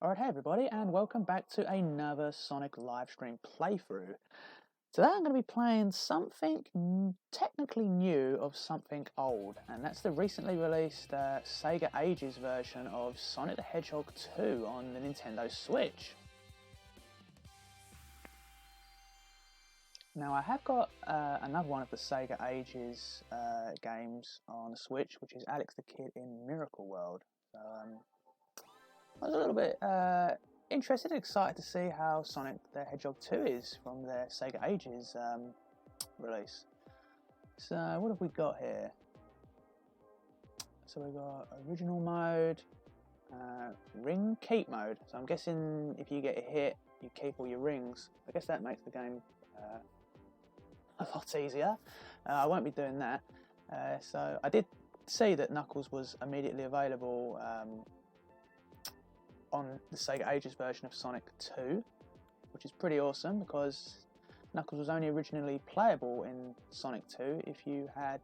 Alright, hey everybody, and welcome back to another Sonic livestream playthrough. Today I'm going to be playing something technically new of something old, and that's the recently released SEGA Ages version of Sonic the Hedgehog 2 on the Nintendo Switch. Now I have got another one of the SEGA Ages games on the Switch, which is Alex the Kid in Miracle World. So, I was a little bit interested and excited to see how Sonic the Hedgehog 2 is from their SEGA Ages release. So what have we got here? So we've got original mode, ring keep mode. So I'm guessing if you get a hit, you keep all your rings. I guess that makes the game a lot easier. I won't be doing that. So I did see that Knuckles was immediately available on the SEGA Ages version of Sonic 2, which is pretty awesome because Knuckles was only originally playable in Sonic 2 if you had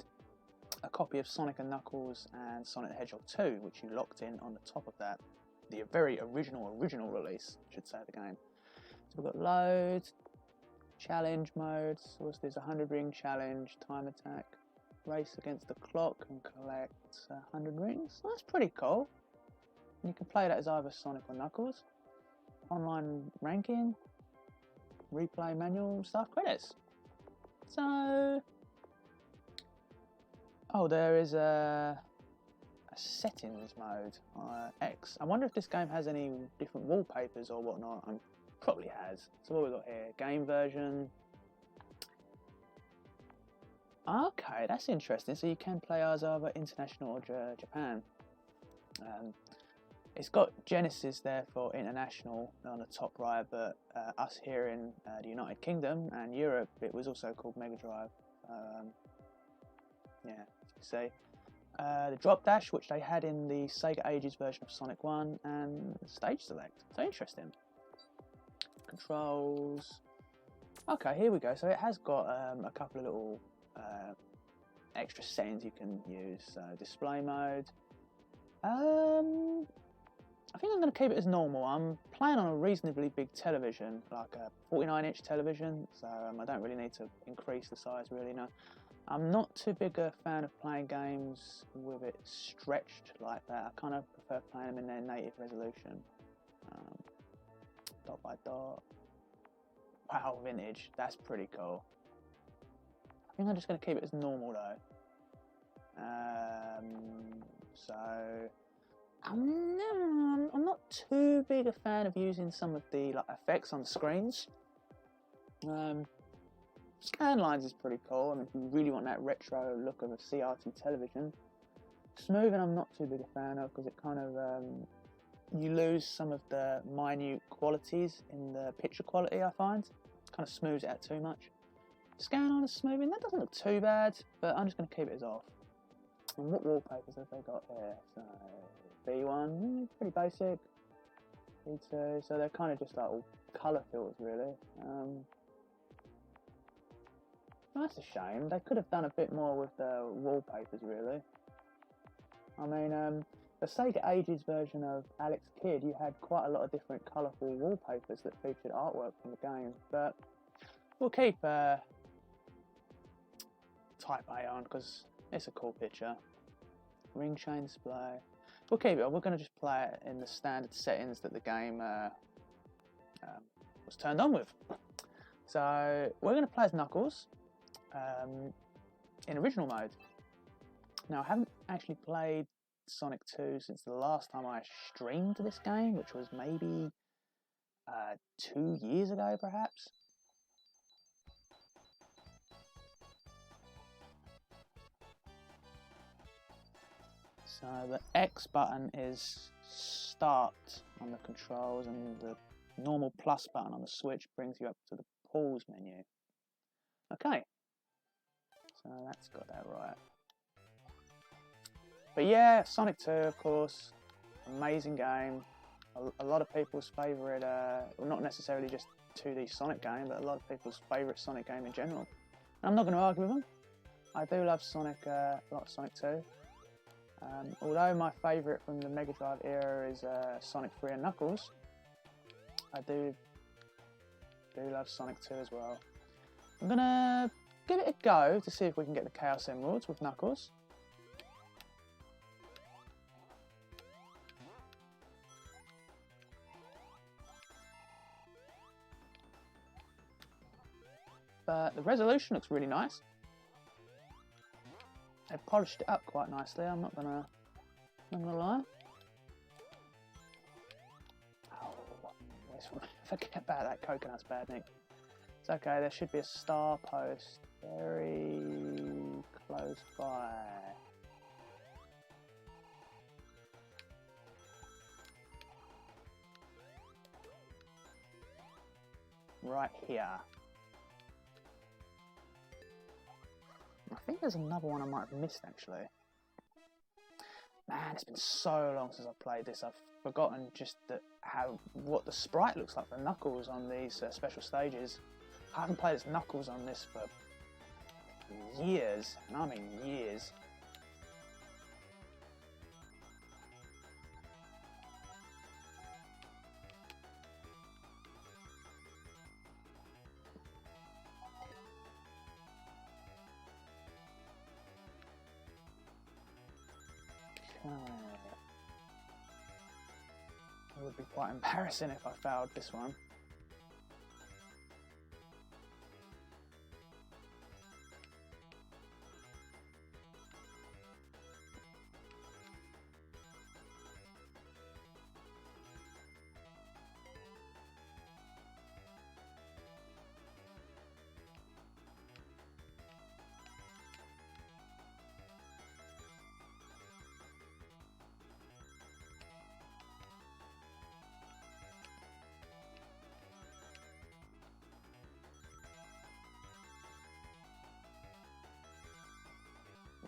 a copy of Sonic and Knuckles and Sonic the Hedgehog 2, which you locked in on the top of that, the very original release, I should say, of the game. So we've got loads, challenge modes, so there's a 100 ring challenge, time attack, race against the clock and collect 100 rings. So that's pretty cool. You can play that as either Sonic or Knuckles. Online ranking, replay manual, stuff, credits. So, there is a settings mode, X. I wonder if this game has any different wallpapers or whatnot. Probably has. So what we got here? Game version. Okay, that's interesting. So you can play as either international or Japan. It's got Genesis there for international on the top right, but us here in the United Kingdom and Europe, it was also called Mega Drive. Yeah, as you see. The drop dash, which they had in the SEGA Ages version of Sonic 1, and stage select. So interesting. Controls. Okay, here we go. So it has got a couple of little extra settings you can use. So display mode. I think I'm going to keep it as normal. I'm playing on a reasonably big television, like a 49-inch television, so I don't really need to increase the size really, no. I'm not too big a fan of playing games with it stretched like that. I kind of prefer playing them in their native resolution. Dot by dot. Wow, vintage. That's pretty cool. I think I'm just going to keep it as normal though. So I'm not too big a fan of using some of the effects on screens. Scan lines is pretty cool. I mean, if you really want that retro look of a CRT television. Smoothing I'm not too big a fan of because it kind of you lose some of the minute qualities in the picture quality. I find it kind of smooths it out too much. Scan on is smoothing. That doesn't look too bad, but I'm just going to keep it as off. And what wallpapers have they got here? So B1, pretty basic. B2, so they're kind of just like all colour filters really. That's a shame. They could have done a bit more with the wallpapers really. I mean, the SEGA Ages version of Alex Kidd, you had quite a lot of different colourful wallpapers that featured artwork from the game, but we'll keep Type A on because it's a cool picture. Ring chain display. We'll keep it. We're going to just play it in the standard settings that the game was turned on with. So we're going to play as Knuckles in original mode. Now I haven't actually played Sonic 2 since the last time I streamed this game, which was maybe 2 years ago perhaps. So the X button is start on the controls, and the normal plus button on the Switch brings you up to the pause menu. Okay, so that's got that right. But yeah, Sonic 2, of course, amazing game. A lot of people's favourite, well, not necessarily just 2D Sonic game, but a lot of people's favourite Sonic game in general. And I'm not going to argue with them. I do love Sonic, a lot of Sonic 2. Although my favourite from the Mega Drive era is Sonic 3 and Knuckles, I do love Sonic 2 as well. I'm gonna give it a go to see if we can get the Chaos Emeralds with Knuckles. But the resolution looks really nice. They've polished it up quite nicely, I'm not gonna lie. Oh, forget about that coconut's bad, Nick. It's okay, there should be a star post very close by. Right here. I think there's another one I might have missed actually. Man, it's been so long since I've played this. I've forgotten just what the sprite looks like for Knuckles on these special stages. I haven't played as Knuckles on this for years, and I mean years. It would be quite embarrassing if I failed this one.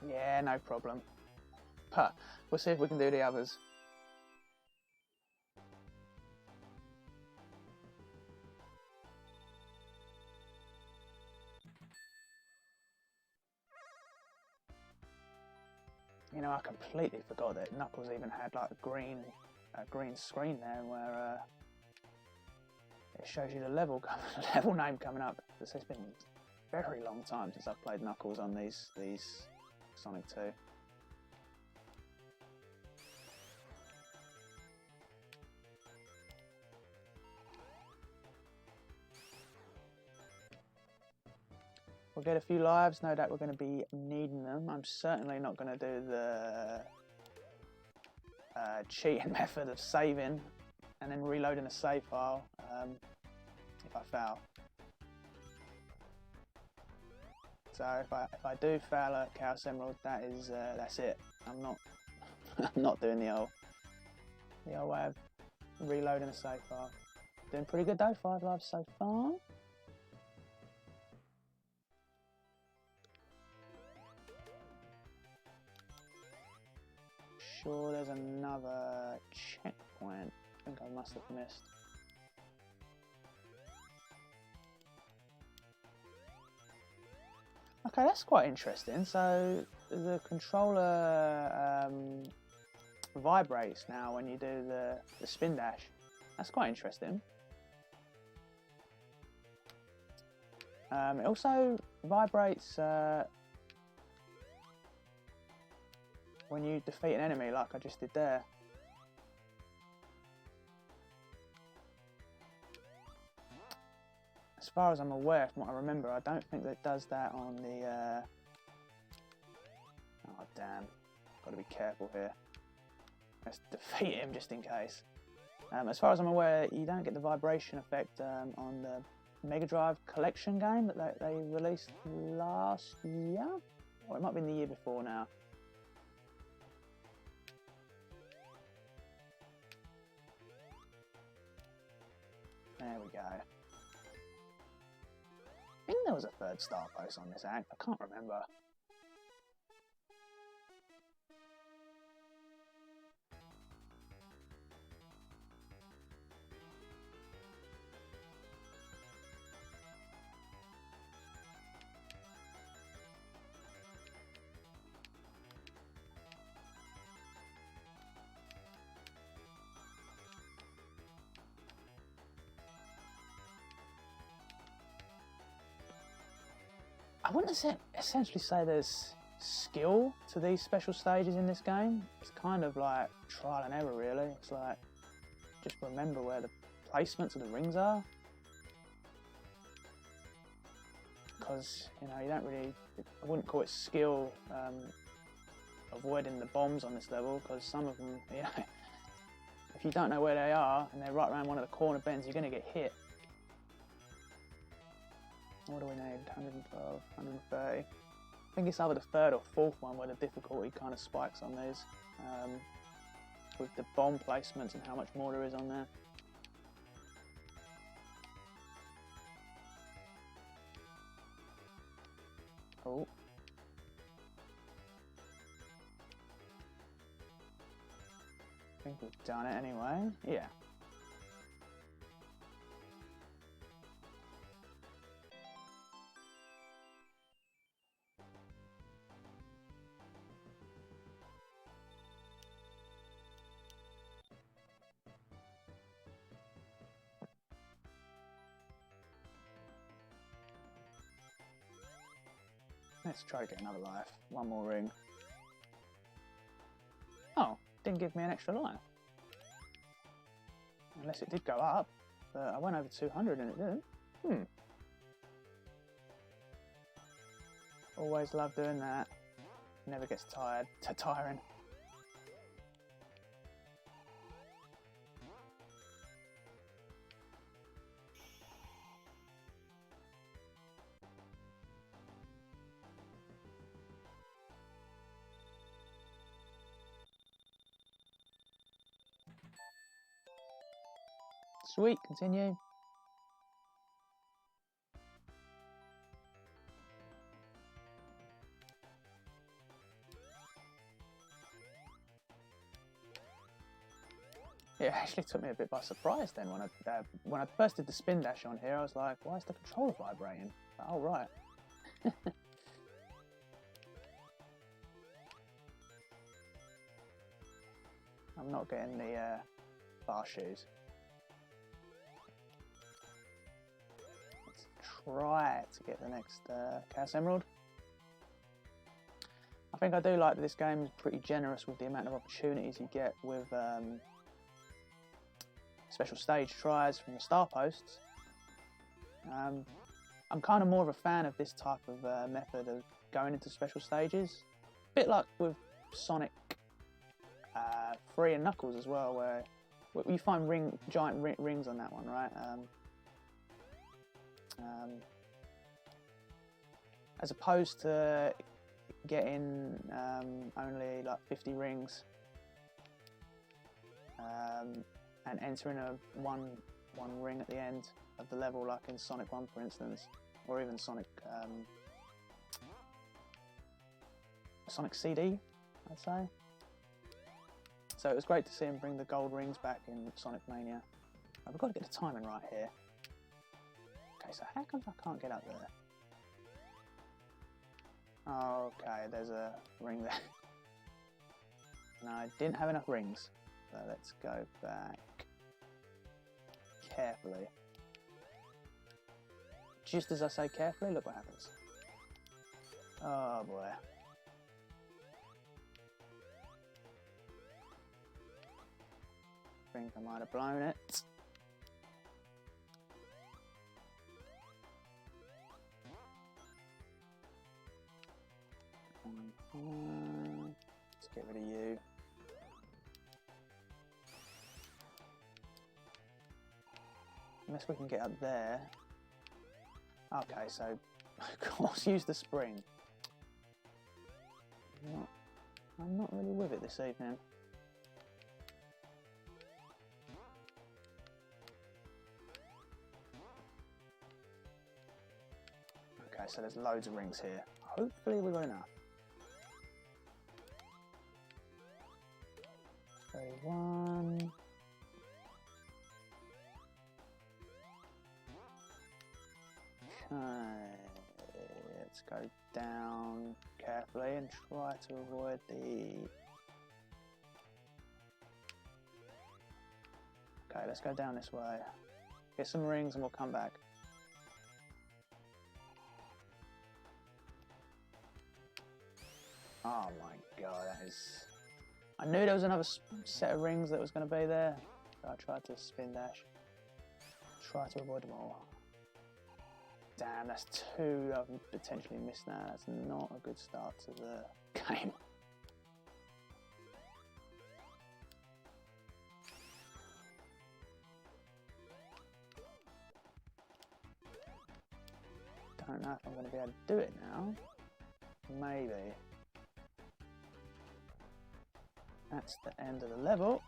Yeah, no problem. But we'll see if we can do the others. You know, I completely forgot that Knuckles even had like a green screen there where it shows you the level name coming up. It's been a very long time since I've played Knuckles on these Sonic 2. We'll get a few lives, no doubt we're going to be needing them. I'm certainly not going to do the cheating method of saving and then reloading a save file if I fail. So if I do fail a Chaos Emerald, that's it. I'm not doing the old way of reloading a save file. Doing pretty good though, 5 lives so far. Sure, there's another checkpoint. I think I must have missed. Okay, that's quite interesting. So the controller vibrates now when you do the spin dash. That's quite interesting. It also vibrates when you defeat an enemy, like I just did there. As far as I'm aware, from what I remember, I don't think that does that on the... Oh damn, got to be careful here. Let's defeat him just in case. As far as I'm aware, you don't get the vibration effect on the Mega Drive collection game that they released last year? Or it might have been the year before now. There we go. I think there was a third star post on this act, I can't remember. wouldn't essentially say there's skill to these special stages in this game. It's kind of like trial and error, really. It's like just remember where the placements of the rings are, because you know you don't really. I wouldn't call it skill avoiding the bombs on this level, because some of them, you know, if you don't know where they are and they're right around one of the corner bends, you're going to get hit. What do we need? 112, 130. I think it's either the third or fourth one where the difficulty kind of spikes on these, with the bomb placements and how much more there is on there. Oh. I think we've done it anyway. Yeah. Let's try to get another life. One more ring. Oh, didn't give me an extra life. Unless it did go up, but I went over 200 and it didn't. Always love doing that. Never gets tiring. Sweet, continue. It actually took me a bit by surprise then when I first did the spin dash on here. I was like, why is the controller vibrating? Oh right. I'm not getting the bar shoes. Let's try to get the next Chaos Emerald. I think I do like that this game is pretty generous with the amount of opportunities you get with special stage tries from the star posts. I'm kind of more of a fan of this type of method of going into special stages. A bit like with Sonic 3 and Knuckles as well, where you find giant rings on that one, right? As opposed to getting only like 50 rings and entering a one ring at the end of the level, like in Sonic 1 for instance, or even Sonic CD, I'd say. So it was great to see him bring the gold rings back in Sonic Mania. We've got to get the timing right here. Okay, so how come I can't get up there? Okay, there's a ring there. No, I didn't have enough rings. So let's go back carefully. Just as I say carefully, look what happens. Oh boy. I think I might have blown it. Let's get rid of you. Unless we can get up there. Okay, so of course use the spring. I'm not really with it this evening. Okay, so there's loads of rings here. Hopefully we've got enough. 31. Okay, let's go down carefully and try to avoid the... Okay, let's go down this way. Get some rings and we'll come back. Oh my god, that is... I knew there was another set of rings that was going to be there. So I tried to spin dash. Try to avoid them all. Damn, that's two I've potentially missed now. That's not a good start to the game. Don't know if I'm going to be able to do it now. Maybe. That's the end of the level.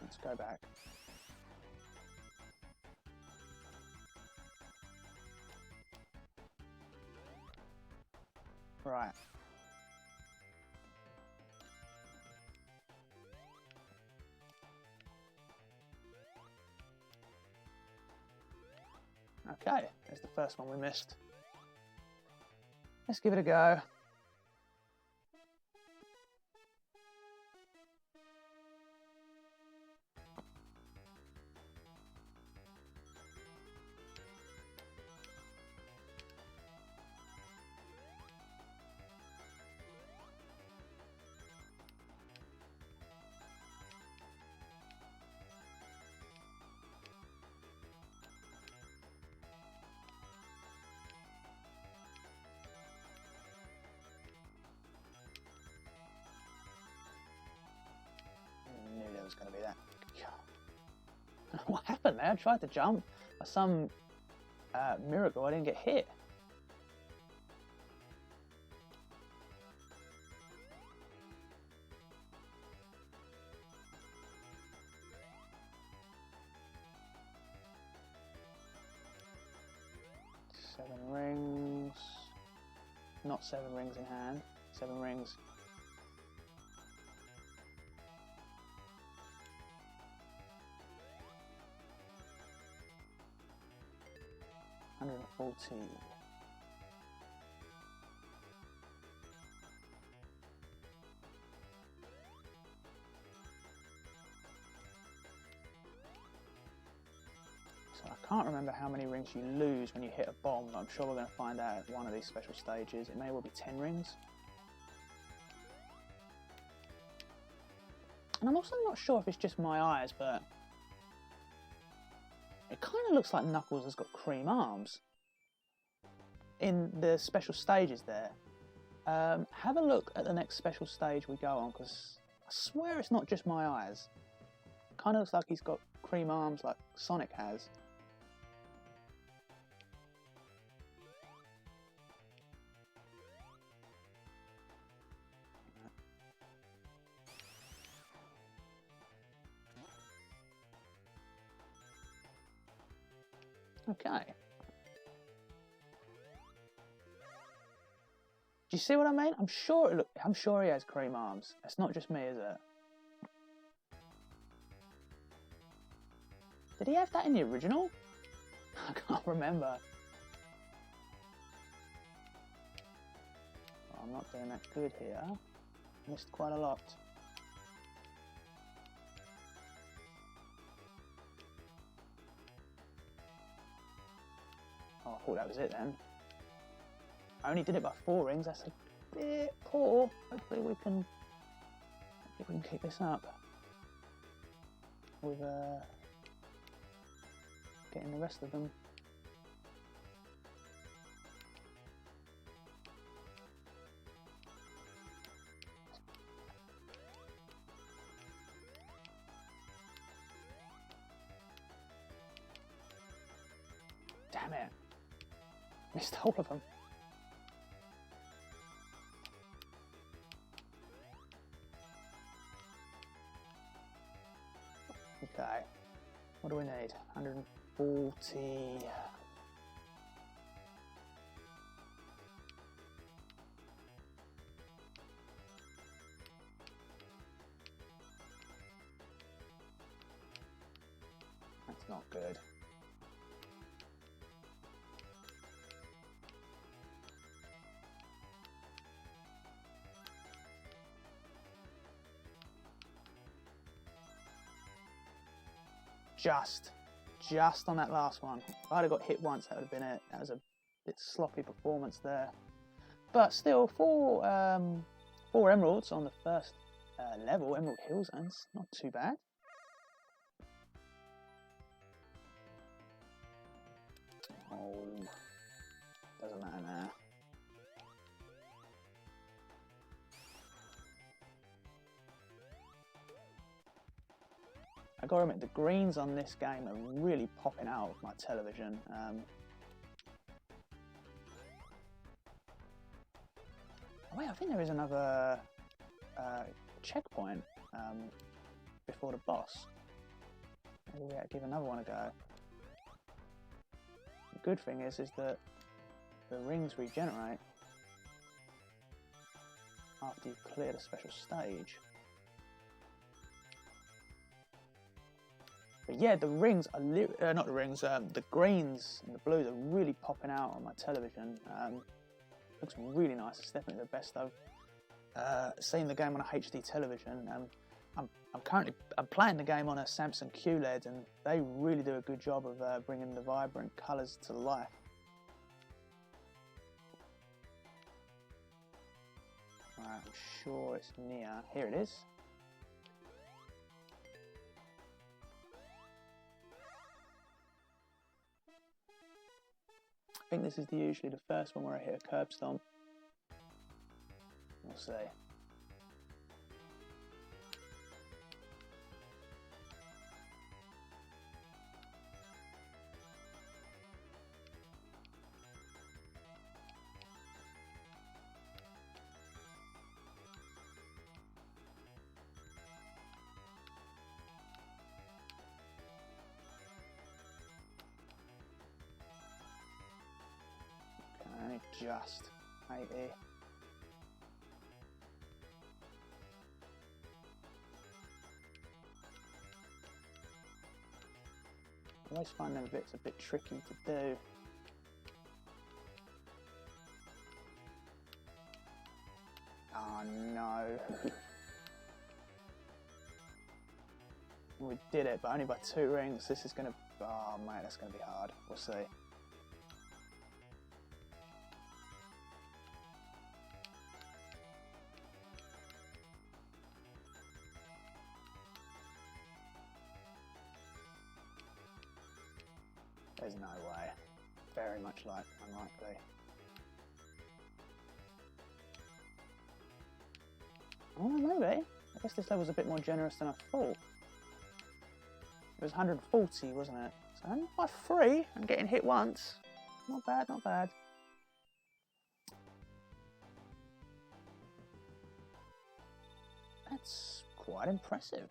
Let's go back. Right. Okay, there's the first one we missed. Let's give it a go. Going to be that. What happened there? I tried to jump. By some miracle, I didn't get hit. Seven rings. Not 7 rings in hand. 7 rings. $140. So I can't remember how many rings you lose when you hit a bomb, but I'm sure we're going to find out at one of these special stages. It may well be 10 rings. And I'm also not sure if it's just my eyes, but it kind of looks like Knuckles has got cream arms in the special stages there. Have a look at the next special stage we go on, because I swear it's not just my eyes. It kind of looks like he's got cream arms like Sonic has. Okay. Do you see what I mean? I'm sure he has cream arms. It's not just me, is it? Did he have that in the original? I can't remember. Oh, I'm not doing that good here. Missed quite a lot. Oh, I thought that was it then. I only did it by 4 rings. That's a bit poor. Hopefully we can keep this up with getting the rest of them. Damn it! Missed all of them. Okay, what do we need? 140. That's not good. Just on that last one. If I'd have got hit once, that would have been it. That was a bit sloppy performance there. But still, 4 emeralds on the first level, Emerald Hill Zones, not too bad. Oh, doesn't matter now. I gotta admit, the greens on this game are really popping out of my television. Oh wait, I think there is another checkpoint before the boss. Maybe we ought to give another one a go. The good thing is that the rings regenerate after you've cleared a special stage. But yeah, the rings are not the rings. The greens and the blues are really popping out on my television. Looks really nice. It's definitely the best I've seen the game on a HD television. I'm playing the game on a Samsung QLED, and they really do a good job of bringing the vibrant colours to life. Right, I'm sure it's near. Here it is. I think this is usually the first one where I hit a curb stomp. We'll see. Just 80. I always find them bits a bit tricky to do. Oh no. We did it, but only by 2 rings. This is gonna, oh mate, that's gonna be hard. We'll see. There's no way. Very much unlikely. Oh, maybe. I guess this level's a bit more generous than I thought. It was 140, wasn't it? So I'm by 3 and getting hit once. Not bad, not bad. That's quite impressive.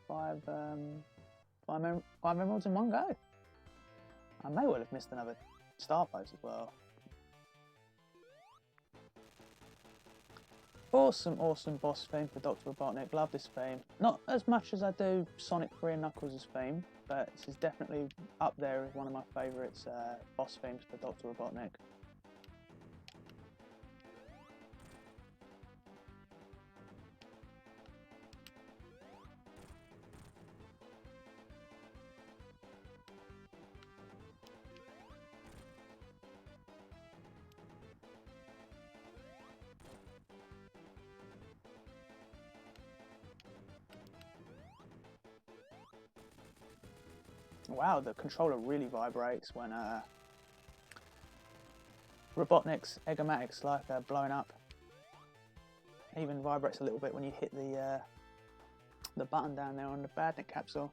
5 emeralds in one go. I may well have missed another star pose as well. Awesome, awesome boss theme for Dr. Robotnik. Love this theme. Not as much as I do Sonic 3 and Knuckles' theme, but this is definitely up there as one of my favourites boss themes for Dr. Robotnik. Wow, the controller really vibrates when Robotnik's Egg-o-matics like blowing up. It even vibrates a little bit when you hit the button down there on the Badnik capsule.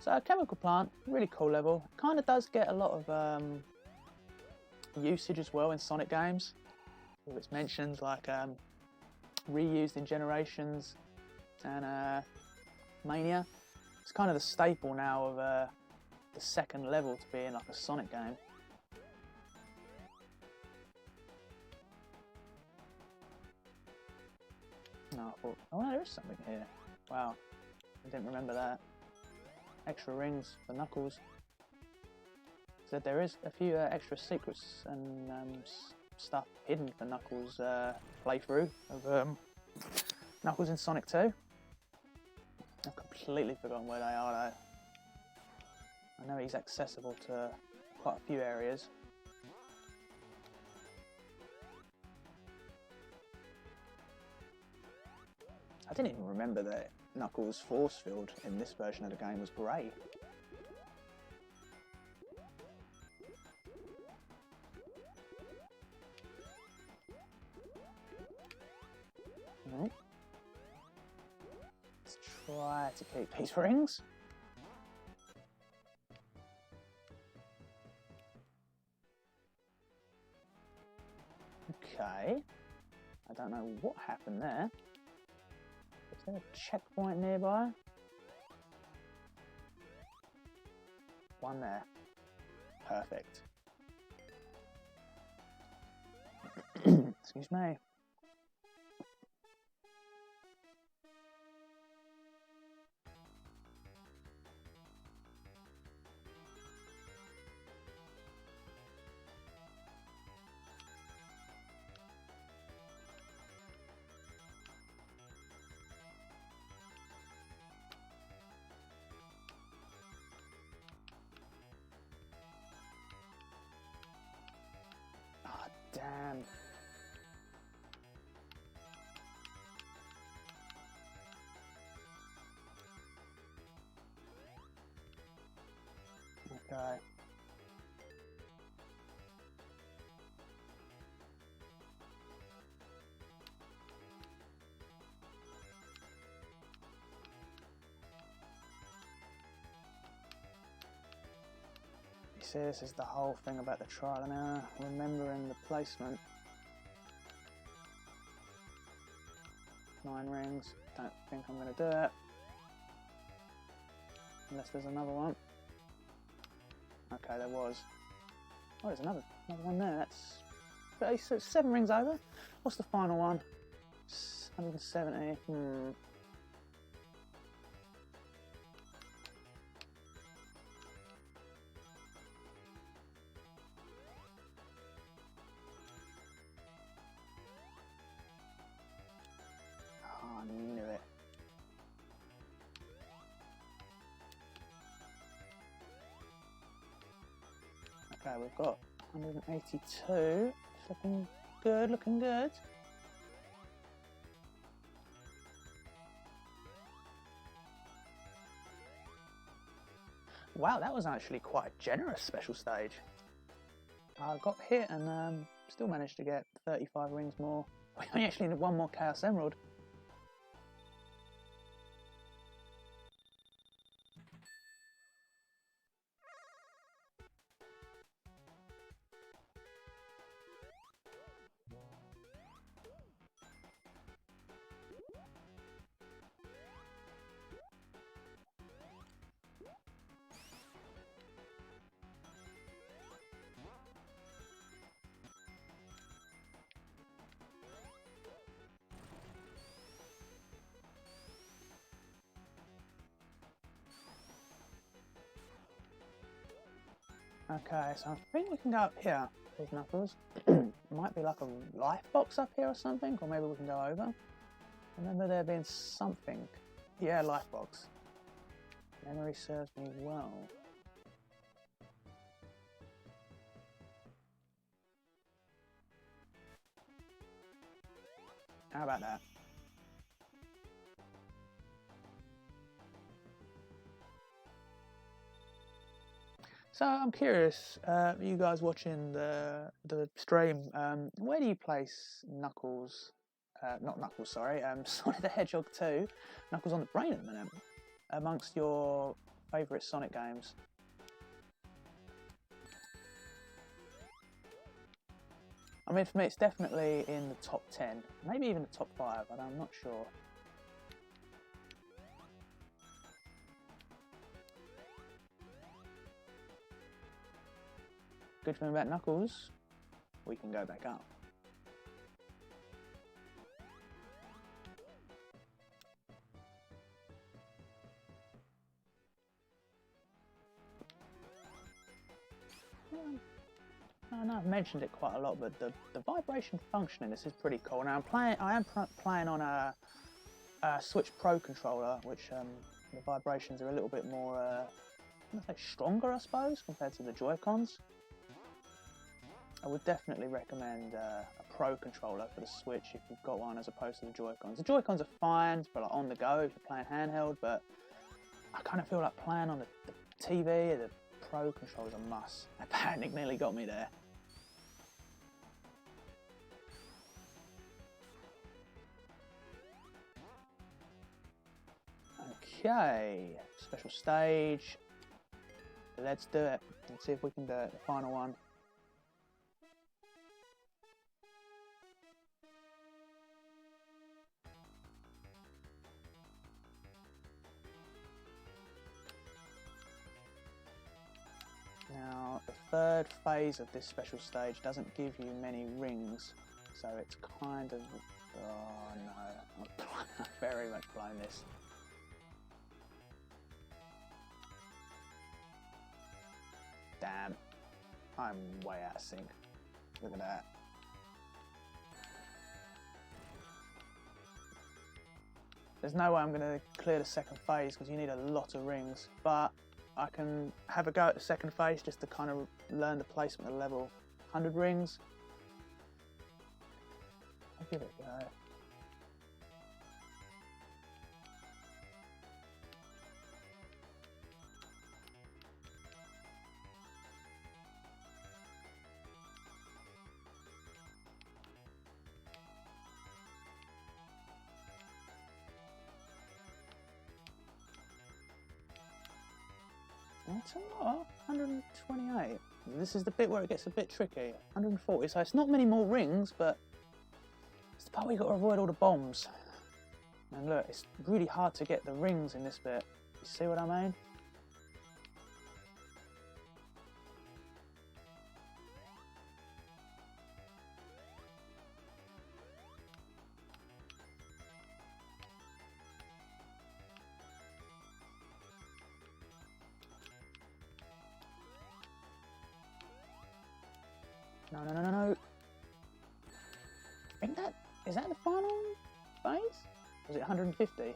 So a chemical plant, really cool level. Kind of does get a lot of usage as well in Sonic games. With its mentions like reused in Generations and Mania. It's kind of the staple now of the second level to be in like a Sonic game. No, I thought, oh, there is something here. Wow, I didn't remember that. Extra rings for Knuckles. that there is a few extra secrets and stuff hidden for Knuckles' playthrough of Knuckles in Sonic 2. I've completely forgotten where they are though. I know he's accessible to quite a few areas. I didn't even remember that Knuckles' force field in this version of the game was grey. Let's try to keep these rings. Okay. I don't know what happened there. Is there a checkpoint nearby? One there. Perfect. Excuse me. Damn. Okay. You see, this is the whole thing about the trial and error, remembering the placement. 9 rings, don't think I'm going to do it. Unless there's another one. Okay, there was. Oh, there's another one there. That's 7 rings over. What's the final one? 170. Oh, I knew it. Okay, we've got 182. Looking good, looking good. Wow, that was actually quite a generous special stage. I got hit and still managed to get 35 rings more. We actually need 1 more Chaos Emerald. Okay, so I think we can go up here with Knuckles. Might be like a life box up here or something, or maybe we can go over. Remember there being something. Yeah, life box. Memory serves me well. How about that? So I'm curious, you guys watching the stream, where do you place Knuckles? Not Knuckles, sorry. Sonic the Hedgehog 2, Knuckles on the Brain at the minute, amongst your favourite Sonic games. I mean, for me, it's definitely in the top 10, maybe even the top 5, but I'm not sure. Good thing about Knuckles, we can go back up. I know I've mentioned it quite a lot, but the vibration function in this is pretty cool. Now I am playing on a Switch Pro controller, which the vibrations are a little bit more, I'm gonna say stronger, I suppose, compared to the Joy-Cons. I would definitely recommend a Pro controller for the Switch if you've got one, as opposed to the Joy-Cons. The Joy-Cons are fine for like on the go if you're playing handheld, but I kind of feel like playing on the TV or the Pro controller's a must. That panic nearly got me there. Okay, special stage. Let's do it. Let's see if we can do it. The final one. Now, the third phase of this special stage doesn't give you many rings, so it's kind of... Oh no, I've very much blown this. Damn, I'm way out of sync. Look at that. There's no way I'm going to clear the second phase because you need a lot of rings, but I can have a go at the second phase just to kind of learn the placement of level. 100 rings. I'll give it a go. That's a lot, 128. This is the bit where it gets a bit tricky. 140, so it's not many more rings, but it's the part where you've got to avoid all the bombs. And look, it's really hard to get the rings in this bit. You see what I mean? No, no, no, no, no. I think is that the final phase? Was it 150?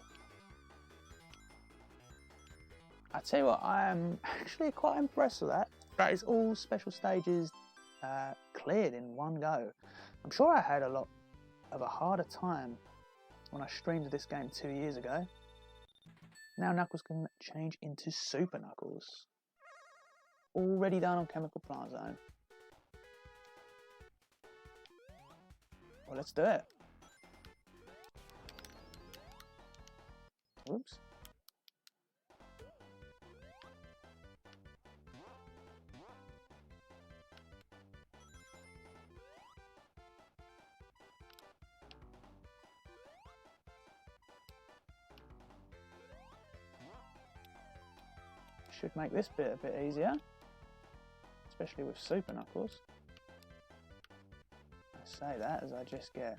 I tell you what, I am actually quite impressed with that. That is all special stages cleared in one go. I'm sure I had a lot of a harder time when I streamed this game 2 years ago. Now Knuckles can change into Super Knuckles. Already done on Chemical Plant Zone. Well, let's do it. Oops. Should make this bit a bit easier, especially with Super Knuckles. Say that as I just get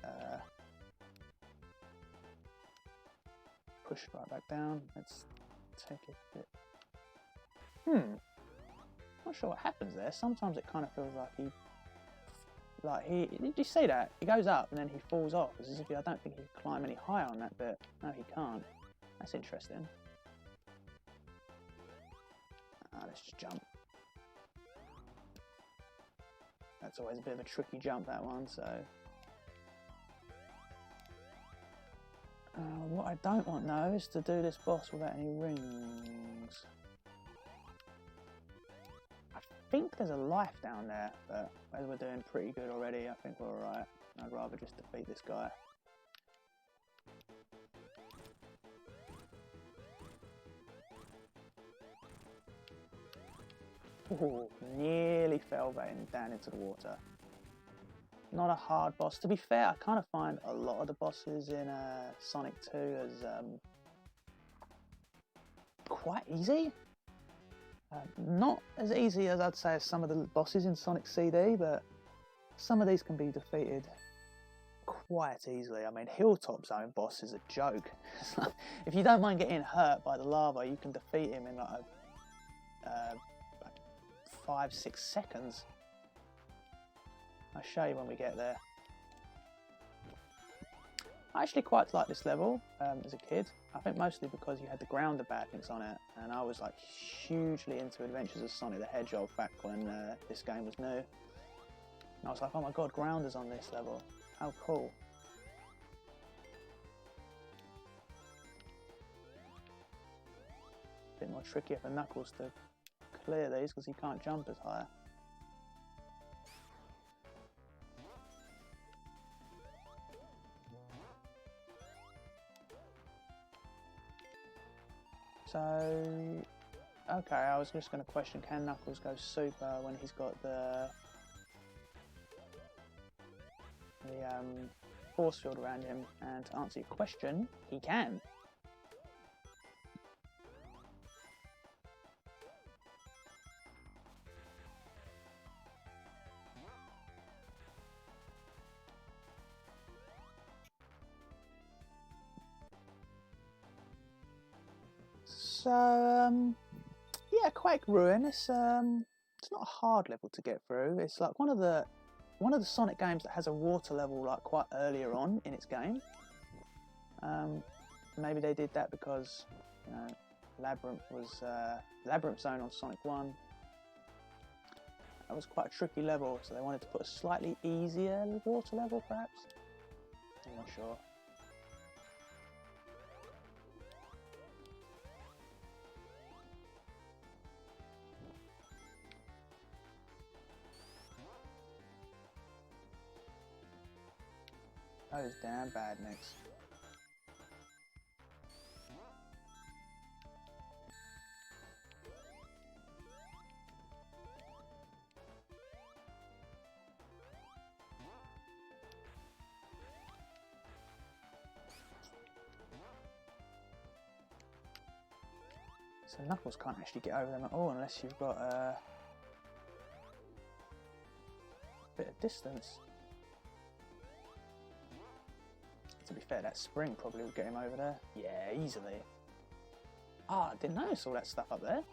pushed right back down. Let's take a bit. Not sure what happens there. Sometimes it kind of feels like did you see that? He goes up and then he falls off. It's as if I don't think he can climb any higher on that bit. No, he can't. That's interesting. Let's just jump. That's always a bit of a tricky jump, that one, so... what I don't want now is to do this boss without any rings. I think there's a life down there, but as we're doing pretty good already, I think we're alright. I'd rather just defeat this guy. Ooh, nearly fell down into the water. Not a hard boss. To be fair, I kind of find a lot of the bosses in Sonic 2 as quite easy. Not as easy as I'd say as some of the bosses in Sonic CD, but some of these can be defeated quite easily. I mean, Hilltop Zone boss is a joke. If you don't mind getting hurt by the lava, you can defeat him in like a 5-6 seconds. I'll show you when we get there. I actually quite liked this level as a kid. I think mostly because you had the grounder backings on it, and I was like hugely into Adventures of Sonic the Hedgehog back when this game was new. And I was like, oh my god, grounders on this level. How cool. A bit more trickier for Knuckles to clear these because he can't jump as high. So, okay, I was just going to question, can Knuckles go super when he's got the force field around him? And to answer your question, he can. So, yeah, Quake Ruin. It's not a hard level to get through. It's like one of the Sonic games that has a water level like quite earlier on in its game. Maybe they did that because, you know, Labyrinth Zone on Sonic 1. That was quite a tricky level, so they wanted to put a slightly easier water level, perhaps. I'm not sure. Those damn badniks. So Knuckles can't actually get over them at all unless you've got a bit of distance. To be fair, that spring probably would get him over there. Yeah, easily. Ah, I didn't notice all that stuff up there.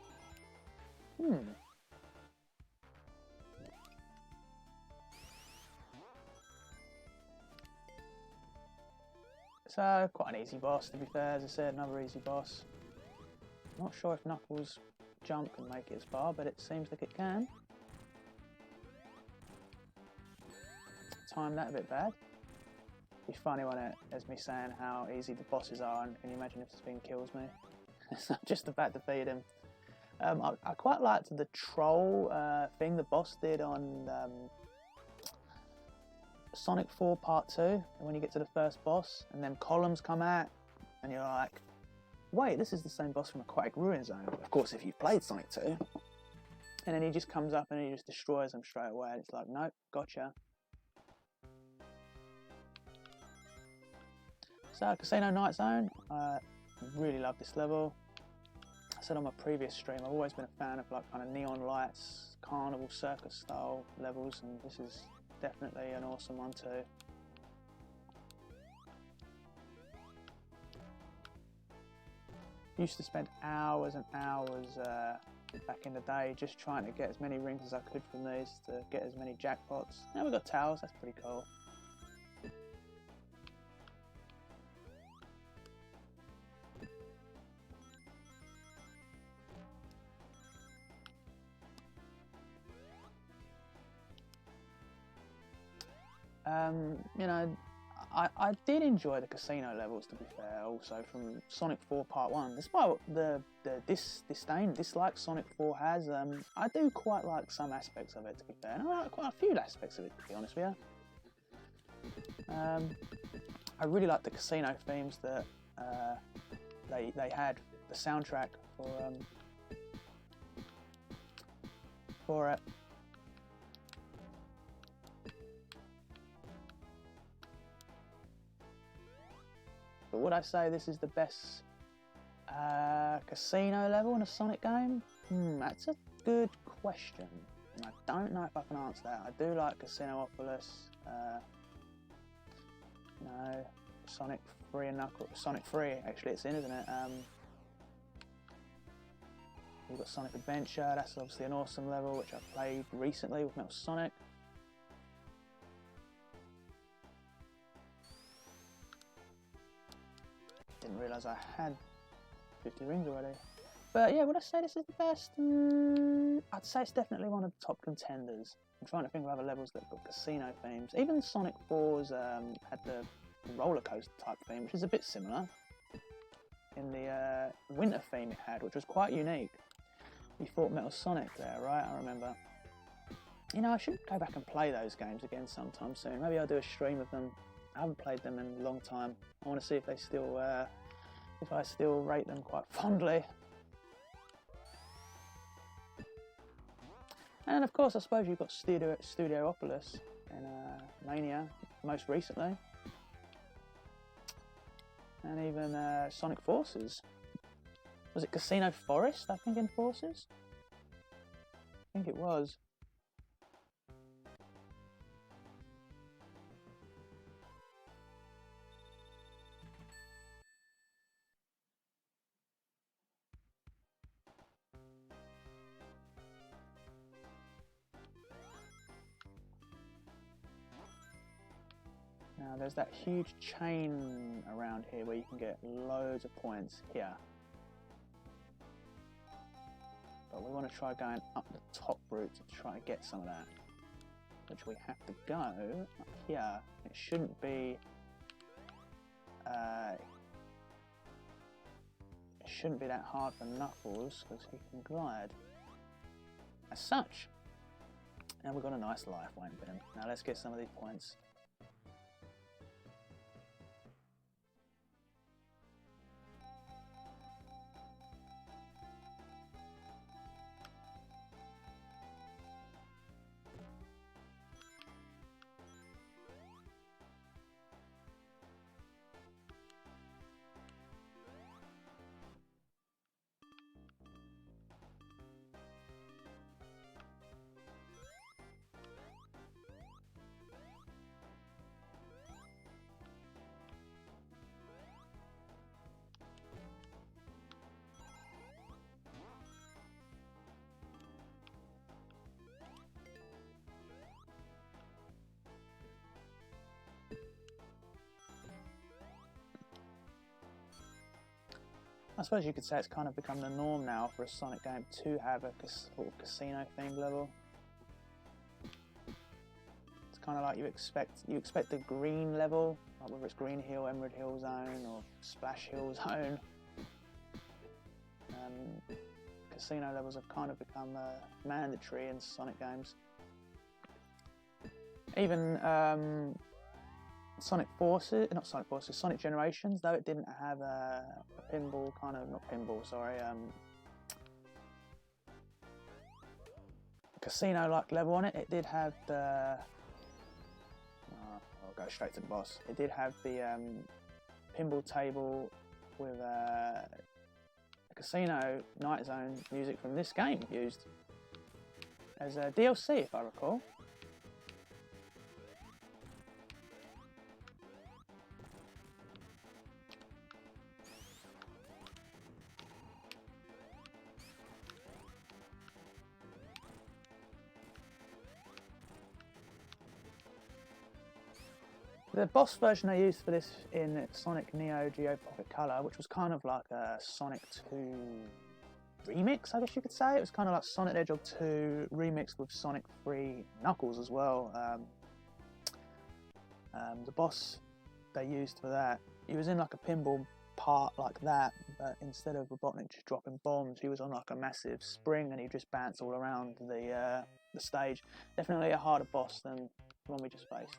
So, quite an easy boss, to be fair. As I said, another easy boss. Not sure if Knuckles' jump can make it as far, but it seems like it can. Timed that a bit bad. It'd be funny when it has me saying how easy the bosses are, and can you imagine if this thing kills me? So I'm just about to defeat him. I quite liked the troll thing the boss did on Sonic 4 Part 2, when you get to the first boss, and then columns come out, and you're like, wait, this is the same boss from a Quake Ruin Zone. Of course, if you've played Sonic 2. And then he just comes up and he just destroys them straight away. It's like, nope, gotcha. So, Casino Night Zone, I really love this level. I said on my previous stream, I've always been a fan of like kind of neon lights, carnival circus style levels, and this is definitely an awesome one too. Used to spend hours and hours back in the day just trying to get as many rings as I could from these to get as many jackpots. Now we've got towers, that's pretty cool. You know, I did enjoy the casino levels, to be fair, also from Sonic 4 Part 1. Despite the dislike Sonic 4 has, I do quite like some aspects of it, to be fair. And I like quite a few aspects of it, to be honest with you. I really like the casino themes that they had, the soundtrack for it. But would I say this is the best casino level in a Sonic game? That's a good question. And I don't know if I can answer that. I do like Casinopolis. No, Sonic 3 and Knuckles. Sonic 3, actually, it's in, isn't it? You've got Sonic Adventure, that's obviously an awesome level, which I played recently with Metal Sonic. Didn't realise I had 50 rings already. But yeah, would I say this is the best? I'd say it's definitely one of the top contenders. I'm trying to think of other levels that got casino themes. Even Sonic 4's had the roller coaster type theme, which is a bit similar. In the winter theme it had, which was quite unique. We fought Metal Sonic there, right? I remember. You know, I should go back and play those games again sometime soon. Maybe I'll do a stream of them. I haven't played them in a long time. I want to see if they still, if I still rate them quite fondly. And of course, I suppose you've got Studiopolis in Mania most recently. And even Sonic Forces. Was it Casino Forest, I think, in Forces? I think it was. Now there's that huge chain around here where you can get loads of points here. But we want to try going up the top route to try to get some of that. Which we have to go up here. It shouldn't be that hard for Knuckles because he can glide. As such. And we've got a nice life waiting for him. Now let's get some of these points. I suppose you could say it's kind of become the norm now for a Sonic game to have a sort of casino themed level. It's kind of like you expect a green level, like whether it's Green Hill, Emerald Hill Zone, or Splash Hill Zone. Casino levels have kind of become mandatory in Sonic games. Even Sonic Generations, though it didn't have a pinball kind of, not pinball, sorry, casino-like level on it. It did have the, I'll go straight to the boss. It did have the pinball table with the casino night zone music from this game used as a DLC, if I recall. The boss version I used for this in Sonic Neo Geo Pocket Color, which was kind of like a Sonic 2 remix, I guess you could say. It was kind of like Sonic the Hedgehog 2 remixed with Sonic 3 Knuckles as well. The boss they used for that, he was in like a pinball part like that, but instead of Robotnik just dropping bombs, he was on like a massive spring and he just bounced all around the stage. Definitely a harder boss than the one we just faced.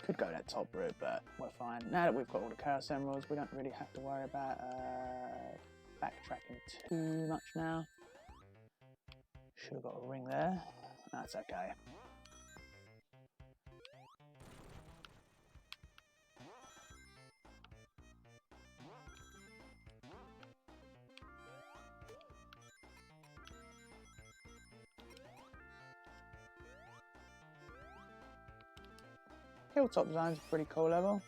Could go that top route, but we're fine. Now that we've got all the Chaos Emeralds, we don't really have to worry about backtracking too much now. Should have got a ring there. That's okay. Hilltop Zone's a pretty cool level.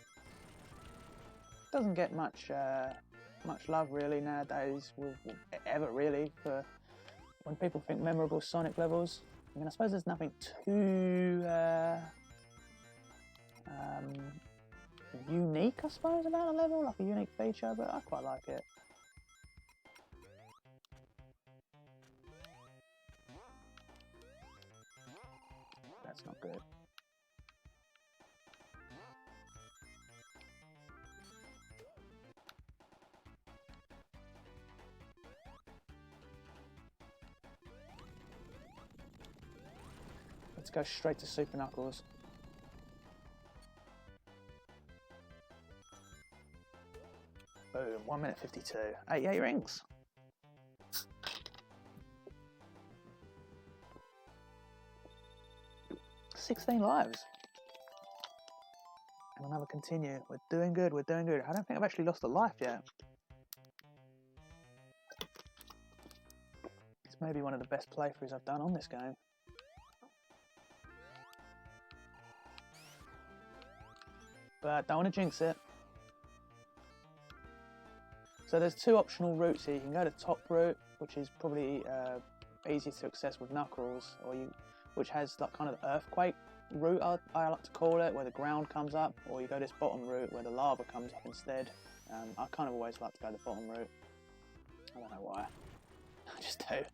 Doesn't get much love really nowadays, ever really, for when people think memorable Sonic levels. I mean, I suppose there's nothing too unique, I suppose, about a level, like a unique feature, but I quite like it. That's not good. Let's go straight to Super Knuckles. Boom, 1 minute 52. 88 rings. $16 lives. And another continue. We're doing good, we're doing good. I don't think I've actually lost a life yet. It's maybe one of the best playthroughs I've done on this game. But don't want to jinx it. So there's two optional routes here. You can go the top route, which is probably easier to access with Knuckles, which has that kind of earthquake route, I like to call it, where the ground comes up, or you go this bottom route where the lava comes up instead. I kind of always like to go the bottom route. I don't know why. I just do.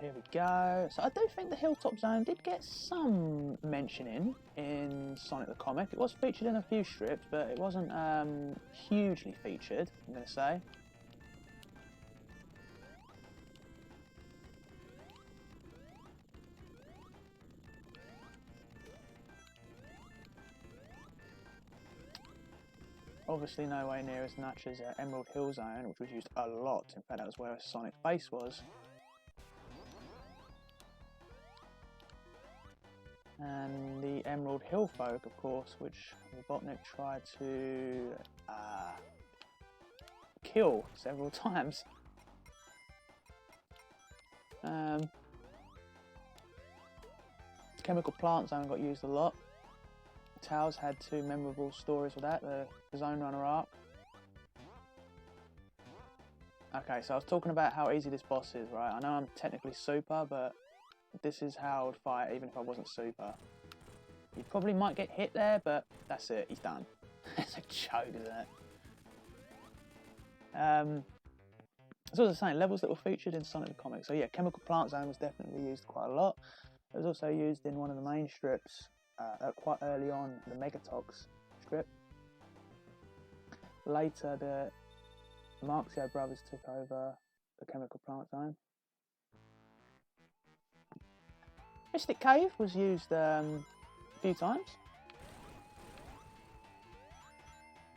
Here we go. So I do think the Hilltop Zone did get some mentioning in Sonic the Comic. It was featured in a few strips, but it wasn't hugely featured, I'm going to say. Obviously nowhere near as much as Emerald Hill Zone, which was used a lot. In fact, that was where Sonic's base was. And the Emerald Hill folk, of course, which Robotnik tried to kill several times. Chemical Plant Zone got used a lot. Tails had two memorable stories with that, the Zone Runner arc. Okay, so I was talking about how easy this boss is, right? I know I'm technically super, but this is how I would fight even if I wasn't super. You probably might get hit there, but that's it, he's done. It's a joke, isn't it? As I was saying, levels that were featured in Sonic the Comic. So yeah, Chemical Plant Zone was definitely used quite a lot. It was also used in one of the main strips quite early on, the Megatox strip. Later, the Marxio brothers took over the Chemical Plant Zone. Mystic Cave was used a few times.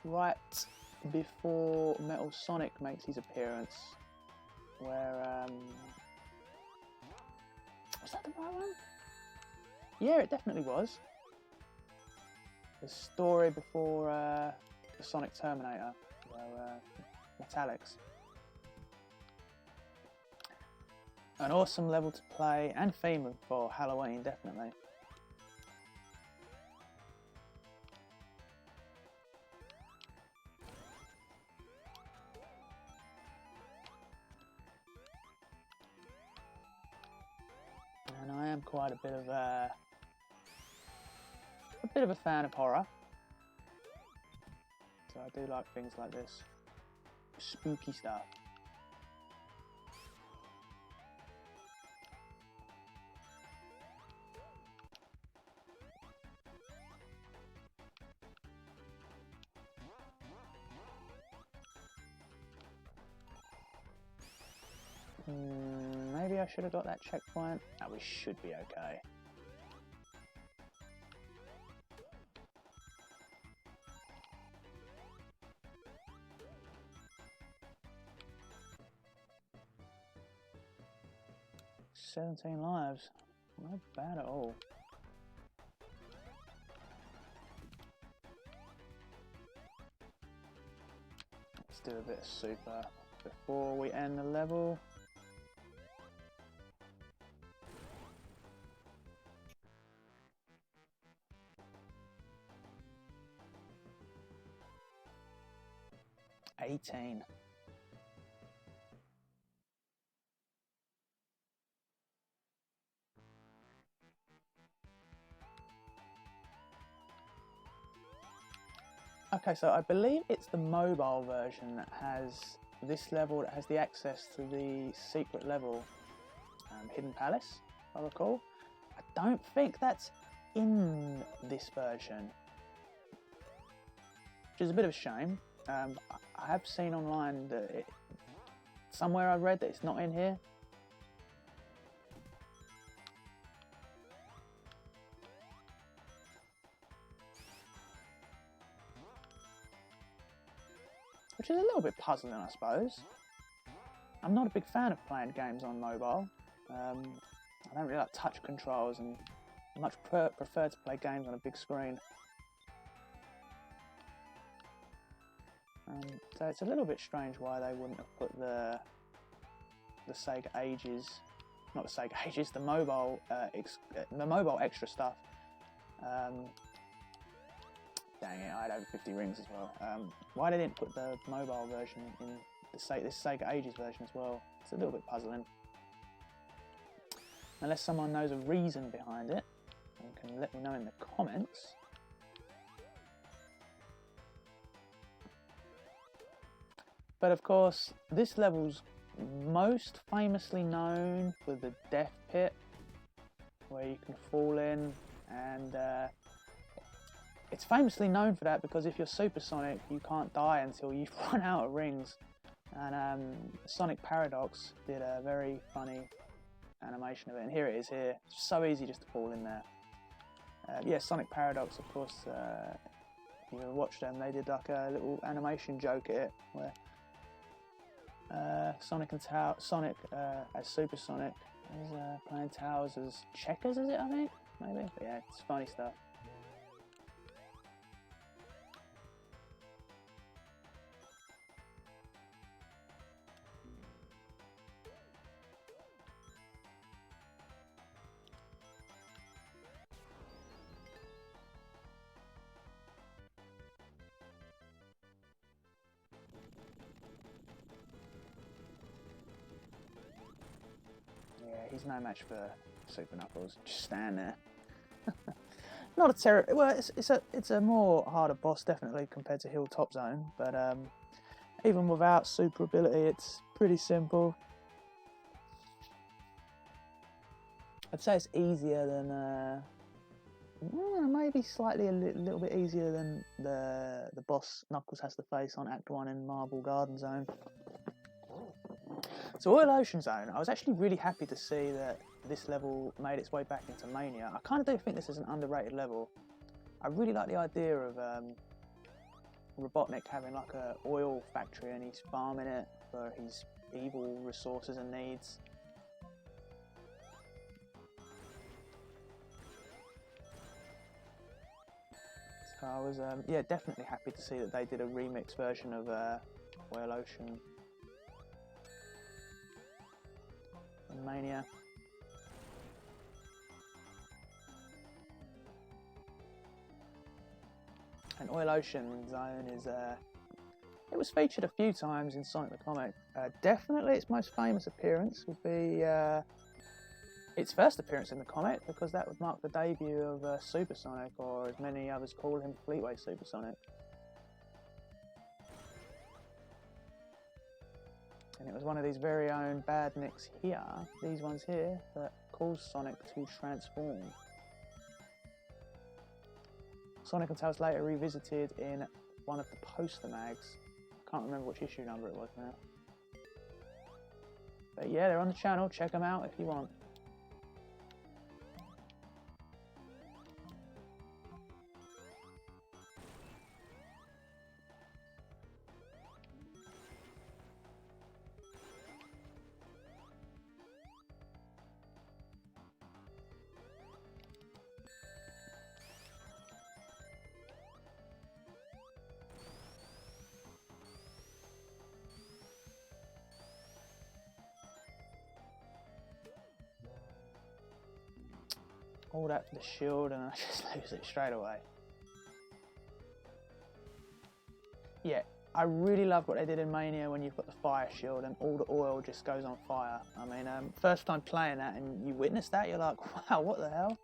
Right before Metal Sonic makes his appearance, where was that the right one? Yeah, it definitely was. The story before the Sonic Terminator, where Metallics. An awesome level to play and theme for Halloween, definitely. And I am quite a bit of a fan of horror, so I do like things like this spooky stuff. Maybe I should have got that checkpoint. No, we should be okay. "17 lives. Not bad at all. Let's do a bit of super before we end the level. "18. Okay, so I believe it's the mobile version that has this level, that has the access to the secret level, Hidden Palace, if I recall. I don't think that's in this version, which is a bit of a shame. I have seen online that somewhere I read that it's not in here. Which is a little bit puzzling, I suppose. I'm not a big fan of playing games on mobile. I don't really like touch controls, and I much prefer to play games on a big screen. So it's a little bit strange why they wouldn't have put the SEGA Ages, not the SEGA Ages, the mobile extra stuff. Dang it, I had over 50 rings as well. Why they didn't put the mobile version in this SEGA Ages version as well? It's a little bit puzzling. Unless someone knows a reason behind it and can let me know in the comments. But of course, this level's most famously known for the death pit, where you can fall in, and it's famously known for that because if you're supersonic, you can't die until you've run out of rings. And Sonic Paradox did a very funny animation of it, and here it is here. It's so easy just to fall in there. Yeah, Sonic Paradox, of course, if you ever watched them, they did like a little animation joke at it, where Sonic as Supersonic is playing towers as checkers, is it, I think? Maybe? But yeah, it's funny stuff. Yeah, he's no match for Super Knuckles. Just stand there. Not a terrible. Well, it's a more harder boss definitely compared to Hilltop Zone, but even without super ability, it's pretty simple. I'd say it's easier than maybe slightly a little bit easier than the boss Knuckles has to face on Act 1 in Marble Garden Zone. So Oil Ocean Zone, I was actually really happy to see that this level made its way back into Mania. I kind of do think this is an underrated level. I really like the idea of Robotnik having like a oil factory and he's farming it for his evil resources and needs. So I was yeah, definitely happy to see that they did a remix version of Oil Ocean in Mania. And Oil Ocean Zone is it was featured a few times in Sonic the Comic. Definitely its most famous appearance would be its first appearance in the comic, because that would mark the debut of Supersonic, or as many others call him, Fleetway Supersonic. And it was one of these very own badniks here, these ones here, that caused Sonic to transform. Sonic and Tails later revisited in one of the poster mags. I can't remember which issue number it was now. But yeah, they're on the channel. Check them out if you want. All that for the shield and I just lose it straight away. Yeah, I really love what they did in Mania when you've got the fire shield and all the oil just goes on fire. I mean, first time playing that and you witness that, you're like, wow, what the hell?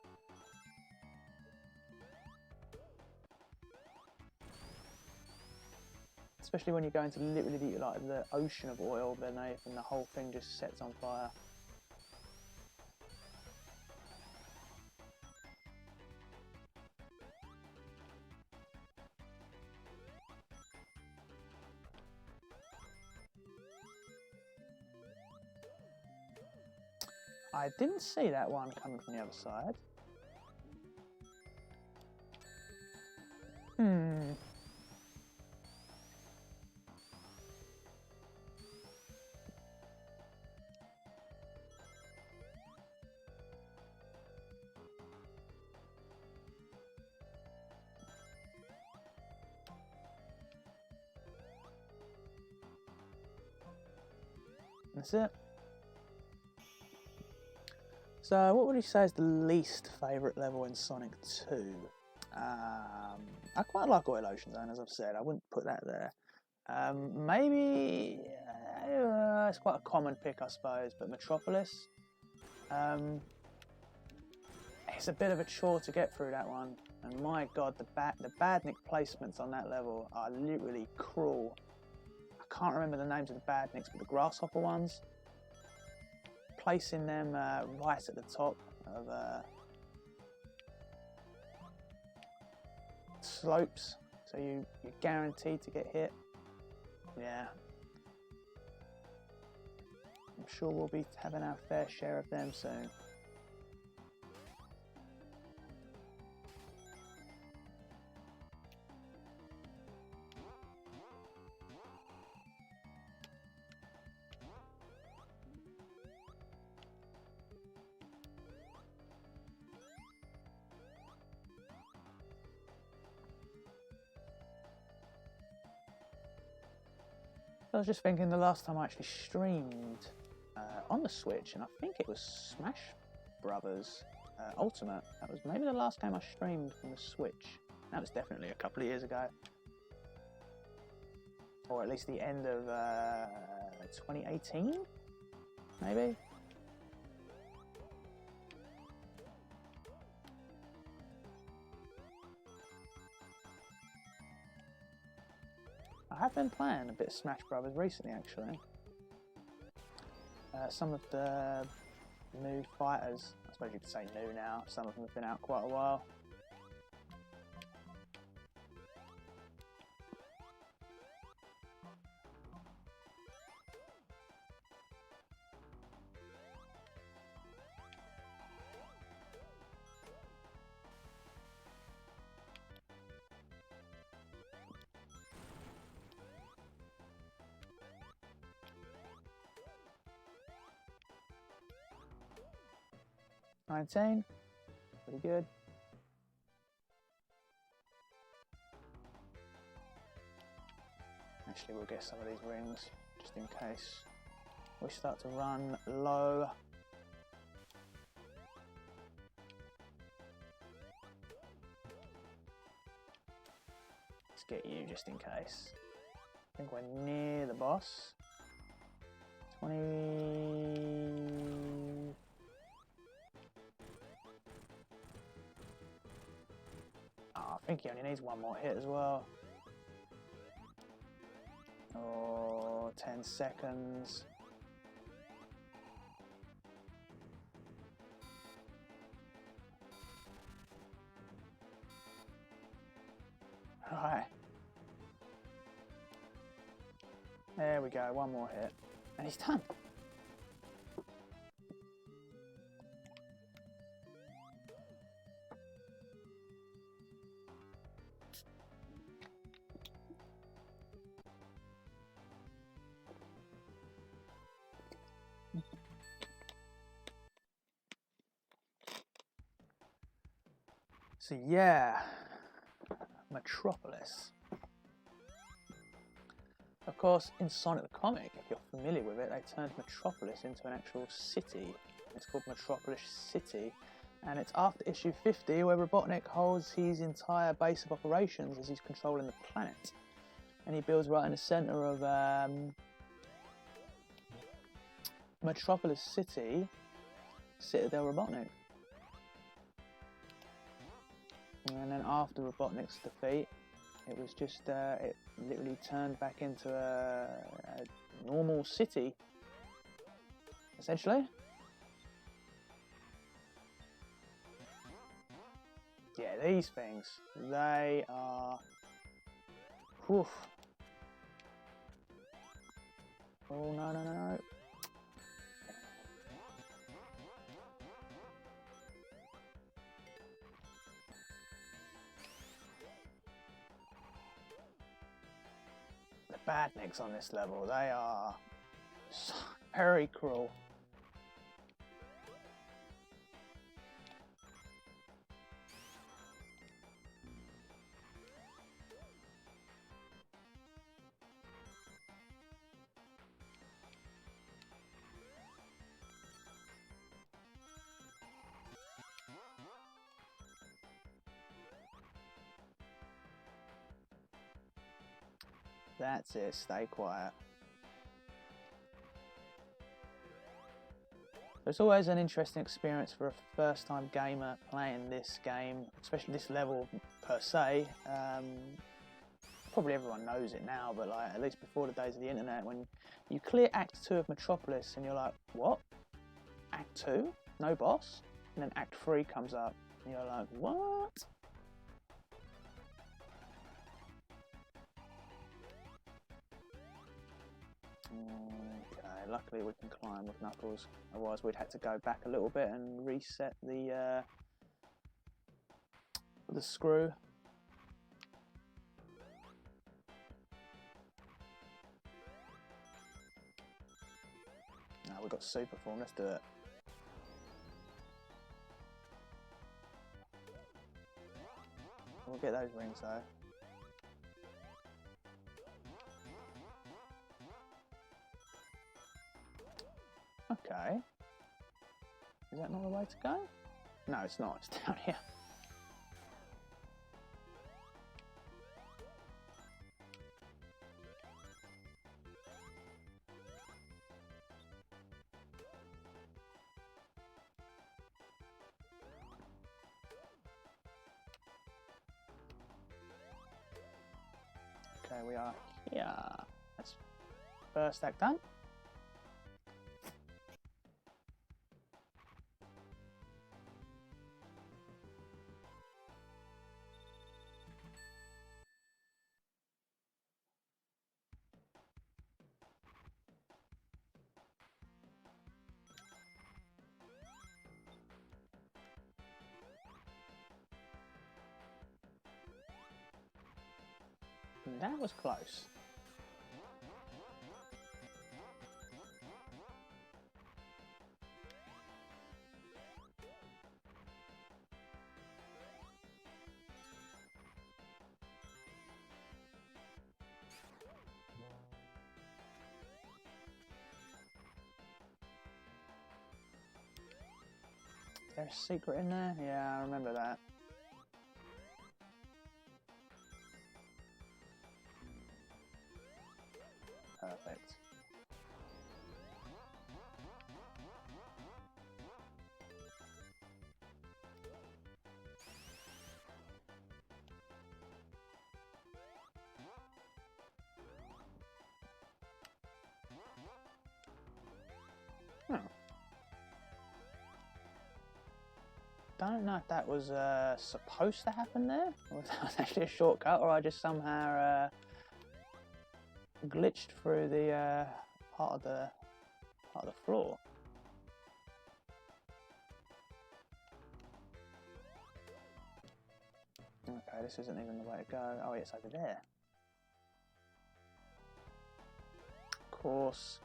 Especially when you go into literally like the ocean of oil beneath and the whole thing just sets on fire. I didn't see that one coming from the other side. That's it. So what would you say is the least favourite level in Sonic 2? I quite like Oil Ocean Zone, as I've said. I wouldn't put that there. Maybe it's quite a common pick, I suppose, but Metropolis. It's a bit of a chore to get through that one, and my god, the badnik placements on that level are literally cruel. I can't remember the names of the badniks, but the grasshopper ones. Placing them right at the top of slopes, so you're guaranteed to get hit. Yeah, I'm sure we'll be having our fair share of them soon. I was just thinking the last time I actually streamed on the Switch, and I think it was Smash Brothers Ultimate. That was maybe the last game I streamed from the Switch. That was definitely a couple of years ago. Or at least the end of 2018, maybe? I have been playing a bit of Smash Brothers recently, actually. Some of the new fighters, I suppose you could say new now, some of them have been out quite a while. $19, pretty good. Actually, we'll get some of these rings just in case we start to run low. Let's get you just in case. I think we're near the boss. 20. I think he only needs one more hit as well. Oh, 10 seconds. Right. There we go, one more hit. And he's done. So yeah, Metropolis. Of course, in Sonic the Comic, if you're familiar with it, they turned Metropolis into an actual city. It's called Metropolis City, and it's after issue 50 where Robotnik holds his entire base of operations as he's controlling the planet. And he builds right in the centre of Metropolis City, Citadel Robotnik. And then after Robotnik's defeat, it was just, it literally turned back into a normal city, essentially. Yeah, these things, they are, whew. Oh, no, no, no, no. The badniks on this level, they are so very cruel. That's it, stay quiet. It's always an interesting experience for a first-time gamer playing this game, especially this level per se. Probably everyone knows it now, but like at least before the days of the internet, when you clear Act 2 of Metropolis and you're like, what? Act 2? No boss? And then Act 3 comes up and you're like, what? Okay, luckily we can climb with Knuckles, otherwise we'd have to go back a little bit and reset the screw. Now we've got super form, let's do it. We'll get those rings though. Okay. Is that not the way to go? No, it's not. It's down here. Okay, we are here. That's first act done. That was close. Is there a secret in there? Yeah, I remember that. Perfect. Oh. Don't know if that was supposed to happen there, or if that was actually a shortcut, or I just somehow glitched through the part of the floor. Okay, this isn't even the way to go. Oh, it's over there. Of course.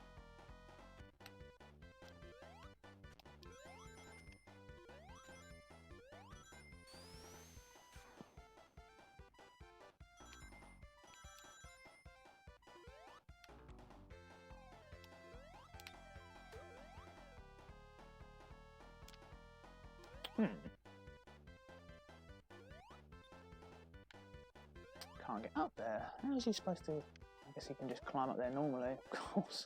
Can't get up there. How is he supposed to... I guess he can just climb up there normally, of course.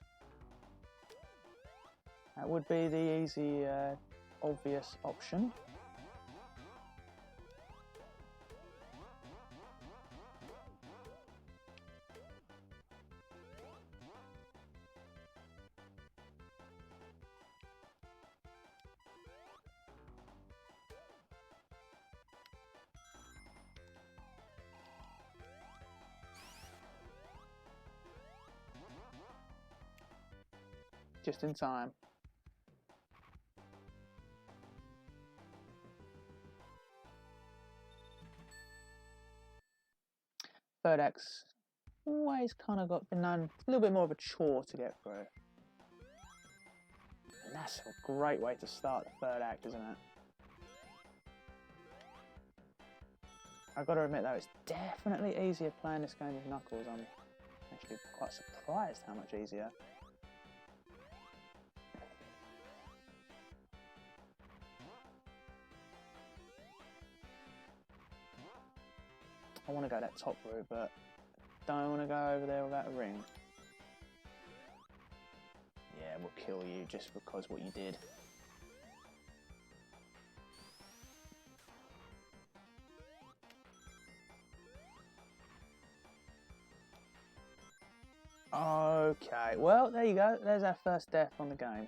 That would be the easy, obvious option. Just in time. Third act's always kind of been known a little bit more of a chore to get through. And that's a great way to start the third act, isn't it? I've got to admit though, it's definitely easier playing this game with Knuckles. I'm actually quite surprised how much easier. I want to go that top route, but don't want to go over there without a ring. Yeah, we'll kill you just because what you did. Okay, well, there you go. There's our first death on the game.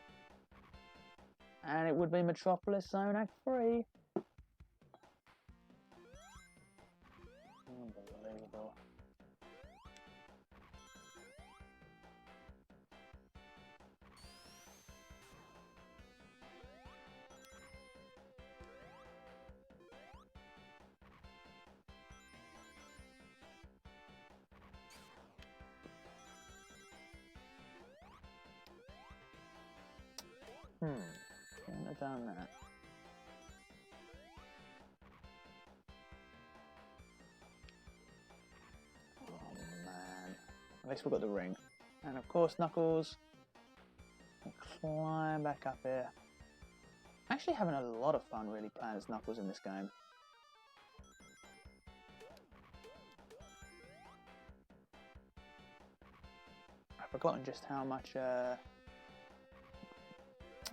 And it would be Metropolis Zone Act 3. Unbelievable. Shouldn't have done that. Oh man. At least we've got the ring. And of course Knuckles can climb back up here. I'm actually having a lot of fun really playing as Knuckles in this game. I've forgotten just how much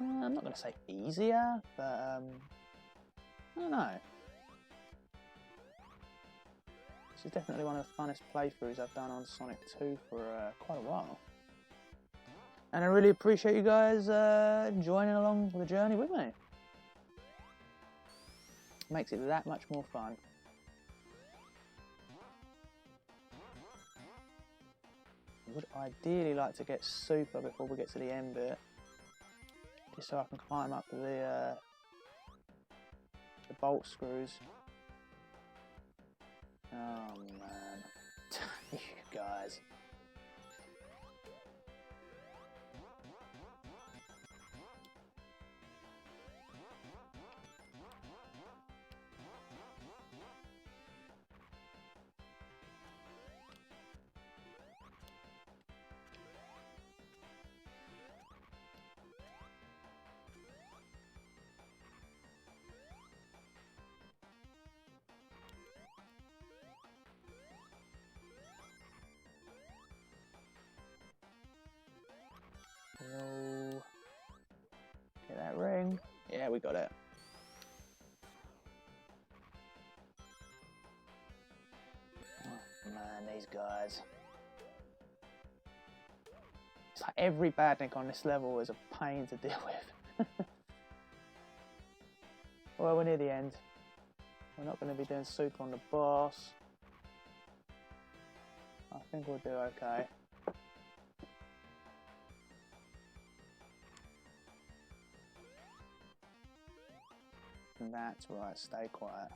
I'm not going to say easier, but I don't know. This is definitely one of the funnest playthroughs I've done on Sonic 2 for quite a while. And I really appreciate you guys joining along the journey with me. It makes it that much more fun. I would ideally like to get Super before we get to the end bit. Just so I can climb up the bolt screws. Oh man, you guys. No. Get that ring. Yeah, we got it. Oh man, these guys. It's like every badnik on this level is a pain to deal with. Well, we're near the end. We're not going to be doing Super on the boss. I think we'll do okay. That's right, stay quiet.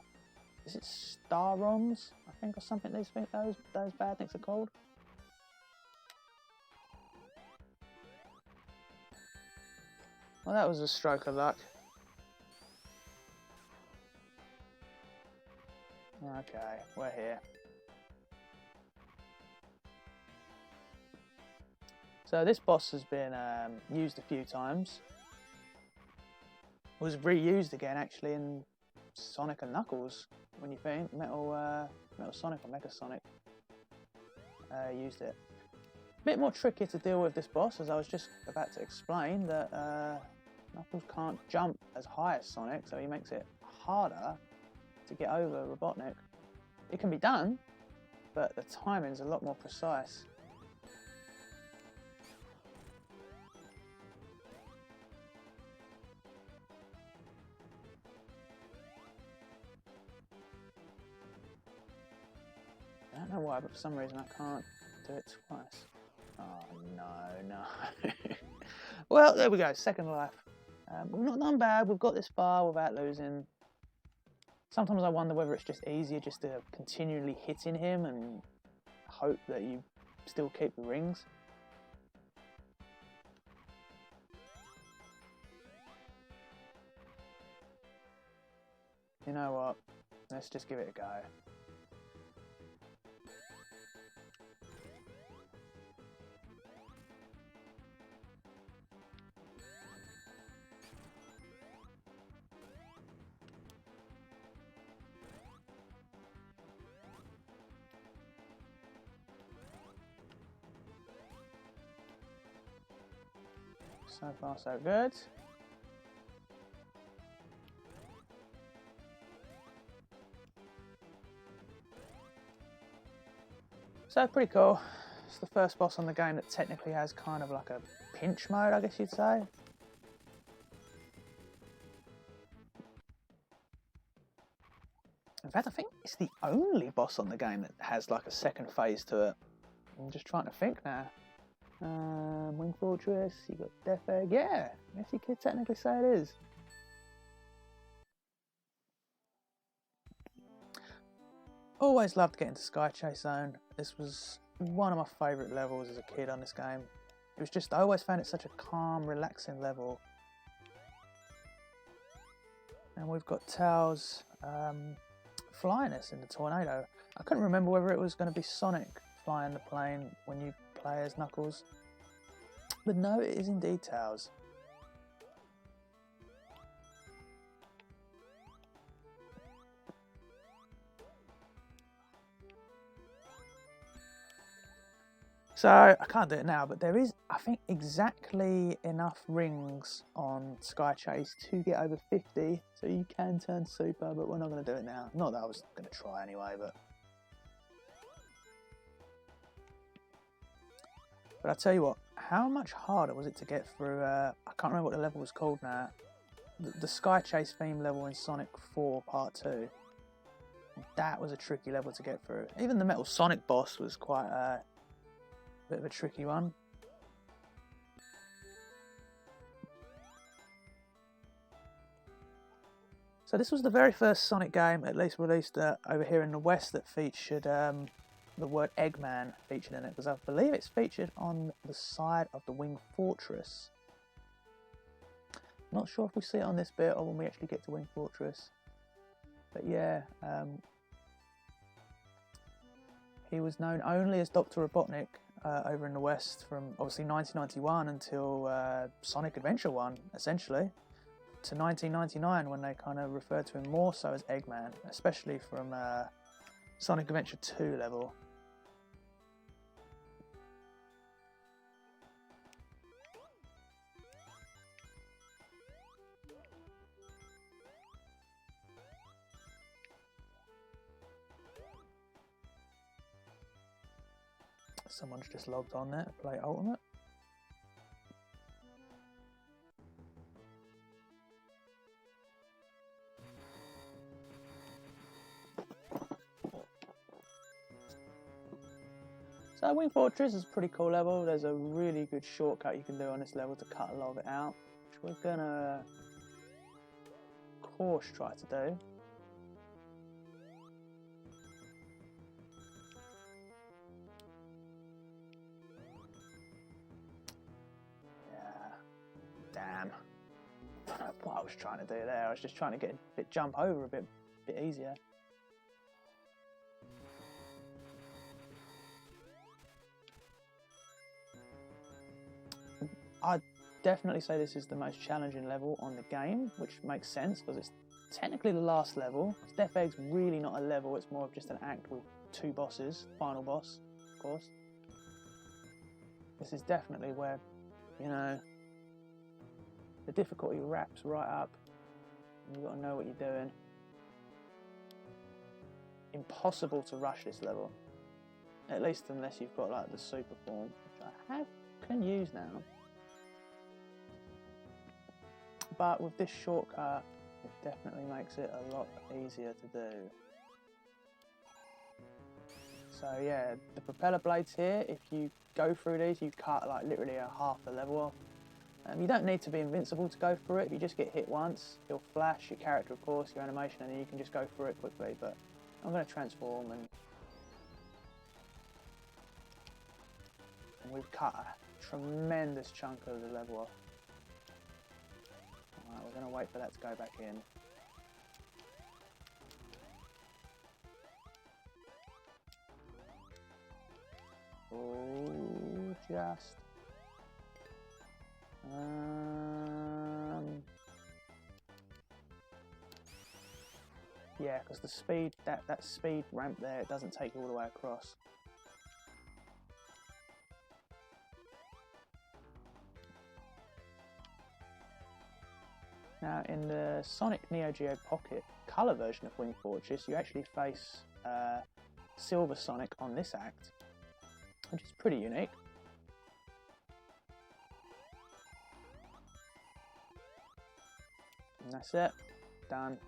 Is it Star ROMs, I think, or something those badniks are called? Well, that was a stroke of luck. Okay, we're here. So this boss has been used a few times. Was reused again actually in Sonic and Knuckles, when you think Metal Sonic or Mega Sonic used it. A bit more tricky to deal with this boss, as I was just about to explain, that Knuckles can't jump as high as Sonic, so he makes it harder to get over Robotnik. It can be done, but the timing's a lot more precise. I don't know why, but for some reason I can't do it twice. Oh no. Well, there we go, second life. We've not done bad, we've got this far without losing. Sometimes I wonder whether it's just easier just to continually hitting him and hope that you still keep the rings. You know what, let's just give it a go. So far so good. So pretty cool. It's the first boss on the game that technically has kind of like a pinch mode, I guess you'd say. In fact, I think it's the only boss on the game that has like a second phase to it. I'm just trying to think now. Wing Fortress, you got Death Egg, yeah, I guess you could technically say it is. Always loved getting to Sky Chase Zone. This was one of my favourite levels as a kid on this game. It was just, I always found it such a calm, relaxing level. And we've got Tails flying us in the tornado. I couldn't remember whether it was going to be Sonic flying the plane when you play as Knuckles. But no, it is indeed Tails. So, I can't do it now, but there is, I think, exactly enough rings on Sky Chase to get over 50, so you can turn super, but we're not going to do it now. Not that I was going to try anyway, but... But I tell you what, how much harder was it to get through, I can't remember what the level was called now, the Sky Chase theme level in Sonic 4 Part 2. That was a tricky level to get through. Even the Metal Sonic boss was quite a bit of a tricky one. So this was the very first Sonic game, at least released over here in the West, that featured the word Eggman featured in it, because I believe it's featured on the side of the Wing Fortress. Not sure if we see it on this bit or when we actually get to Wing Fortress. But yeah, he was known only as Dr. Robotnik over in the West from obviously 1991 until Sonic Adventure 1, essentially, to 1999 when they kind of referred to him more so as Eggman, especially from Sonic Adventure 2 level. Someone's just logged on there to play Ultimate. So Wing Fortress is a pretty cool level. There's a really good shortcut you can do on this level to cut a lot of it out, which we're gonna, of course, try to do. Damn. I don't know what I was trying to do there. I was just trying to get a bit jump over a bit easier. I'd definitely say this is the most challenging level on the game, which makes sense because it's technically the last level. Death Egg's really not a level, it's more of just an act with 2 bosses, final boss, of course. This is definitely where, you know, the difficulty wraps right up. You've got to know what you're doing. Impossible to rush this level. At least unless you've got like the super form, which I can use now. But with this shortcut, it definitely makes it a lot easier to do. So yeah, the propeller blades here, if you go through these, you cut like literally a half the level off. You don't need to be invincible to go through it. If you just get hit once, he'll flash your character, of course, your animation, and then you can just go through it quickly. But I'm going to transform, and we've cut a tremendous chunk of the level off. Alright, we're going to wait for that to go back in. Oh, just. Yeah, because the speed, that speed ramp there, it doesn't take you all the way across. Now, in the Sonic Neo Geo Pocket colour version of Wing Fortress, you actually face Silver Sonic on this act, which is pretty unique. And that's it, done.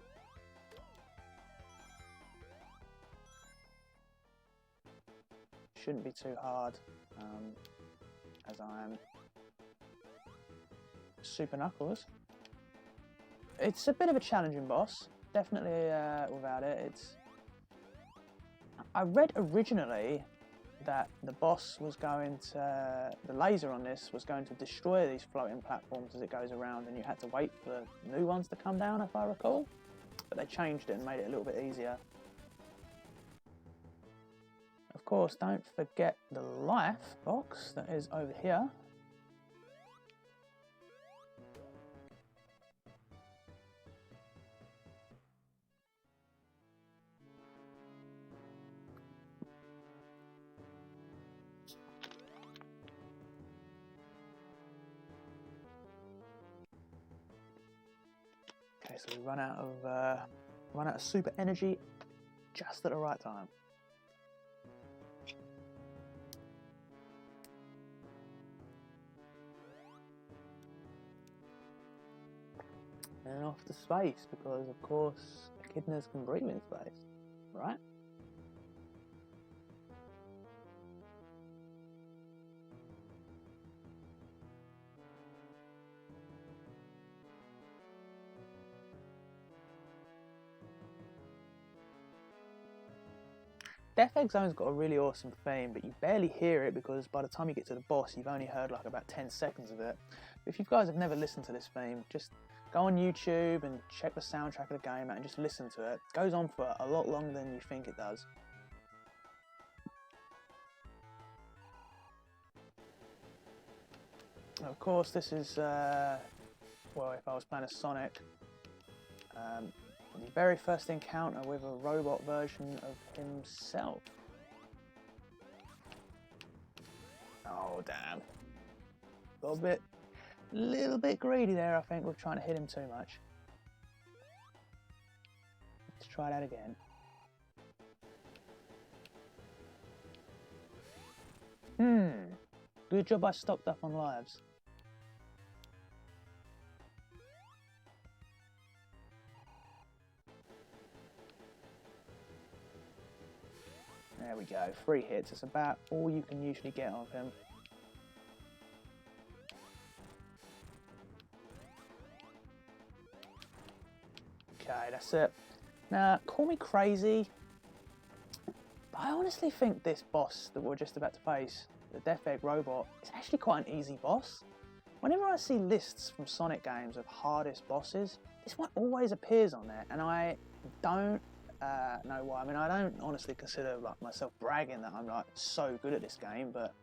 Shouldn't be too hard, as I am Super Knuckles. It's a bit of a challenging boss, definitely without it. I read originally that the boss was going to, the laser on this was going to destroy these floating platforms as it goes around, and you had to wait for new ones to come down, if I recall. But they changed it and made it a little bit easier. Of course, don't forget the life box that is over here. Okay, so we run out of super energy just at the right time. And off to space, because of course echidnas can breathe in space, right? Death Egg Zone's got a really awesome theme, but you barely hear it because by the time you get to the boss, you've only heard like about 10 seconds of it. But if you guys have never listened to this theme, just go on YouTube and check the soundtrack of the game out and just listen to it. It goes on for a lot longer than you think it does. Of course, this is, well, if I was playing as Sonic, the very first encounter with a robot version of himself. Oh, damn. Got a little bit greedy there, I think, with trying to hit him too much. Let's try that again. Good job I stocked up on lives. There we go, 3 hits. It's about all you can usually get of him. Okay, that's it. Now, call me crazy, but I honestly think this boss that we're just about to face, the Death Egg Robot, is actually quite an easy boss. Whenever I see lists from Sonic games of hardest bosses, this one always appears on there, and I don't know why. I mean, I don't honestly consider like myself bragging that I'm like so good at this game, but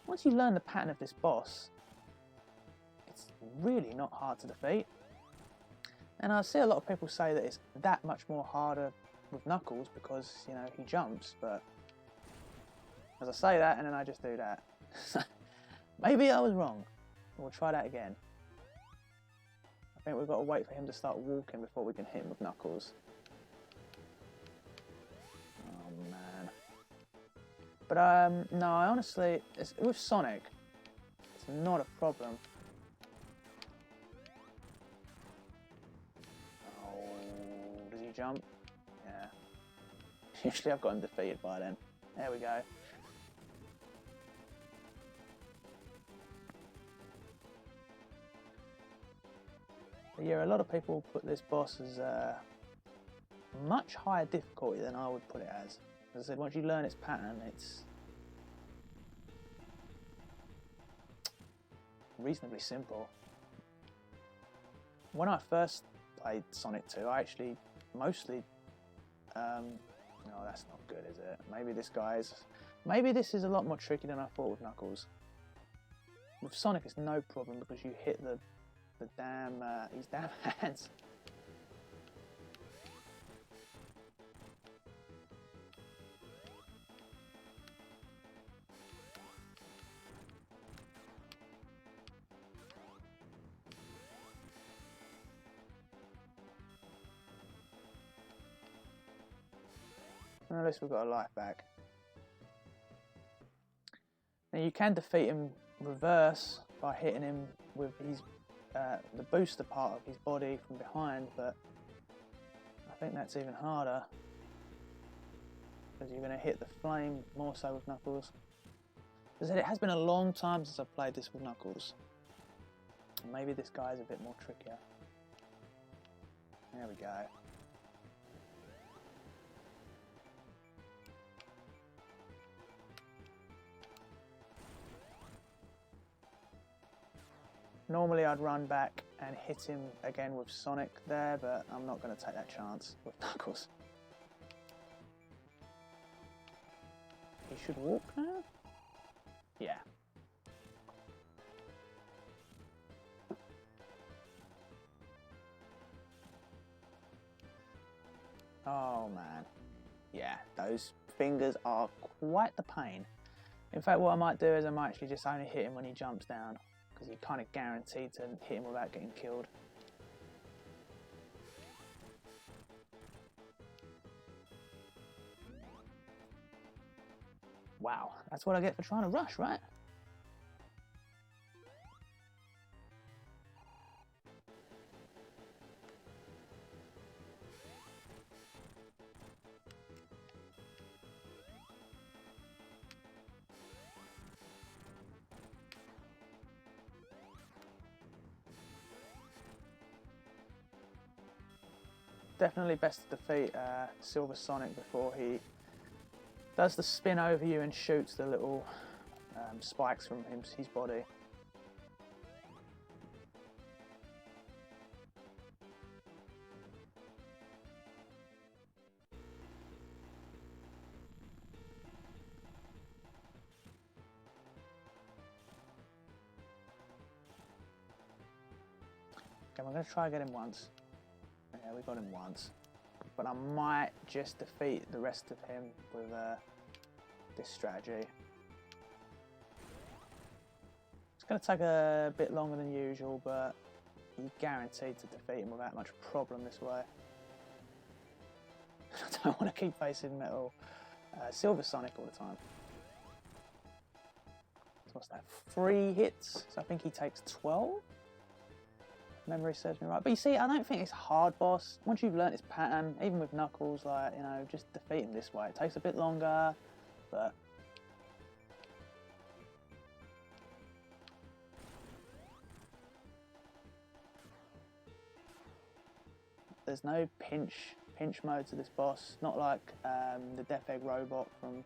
once you learn the pattern of this boss, it's really not hard to defeat. And I see a lot of people say that it's that much more harder with Knuckles because, you know, he jumps, but as I say that and then I just do that. Maybe I was wrong. We'll try that again. I think we've got to wait for him to start walking before we can hit him with Knuckles. Oh man. But no, I honestly, with Sonic, it's not a problem. Oh, does he jump? Yeah. Usually I've got him defeated by then. There we go. But yeah, a lot of people put this boss as much higher difficulty than I would put it as. As I said, once you learn its pattern, it's reasonably simple. When I first played Sonic 2, I actually mostly... no, that's not good, is it? Maybe this is a lot more tricky than I thought with Knuckles. With Sonic, it's no problem because you hit his damn hands. And at least we've got a life back. Now you can defeat him reverse by hitting him with his the booster part of his body from behind, but I think that's even harder because you're going to hit the flame more so with Knuckles. As I said, it has been a long time since I've played this with Knuckles. Maybe this guy's a bit more trickier. There we go. Normally I'd run back and hit him again with Sonic there, but I'm not going to take that chance with Knuckles. He should walk now? Yeah. Oh man. Yeah, those fingers are quite the pain. In fact, what I might do is I might actually just only hit him when he jumps down, because you're kind of guaranteed to hit him without getting killed. Wow, that's what I get for trying to rush, right? Definitely best to defeat Silver Sonic before he does the spin over you and shoots the little spikes from his body. Okay, I'm going to try and get him once. Yeah, we got him once. But I might just defeat the rest of him with this strategy. It's going to take a bit longer than usual, but you're guaranteed to defeat him without much problem this way. I don't want to keep facing Silver Sonic all the time. So what's that? 3 hits? So I think he takes 12? Memory serves me right. But you see, I don't think it's a hard boss. Once you've learnt his pattern, even with Knuckles, like, you know, just defeat him this way. It takes a bit longer, but there's no pinch mode to this boss. Not like the Egg Robo from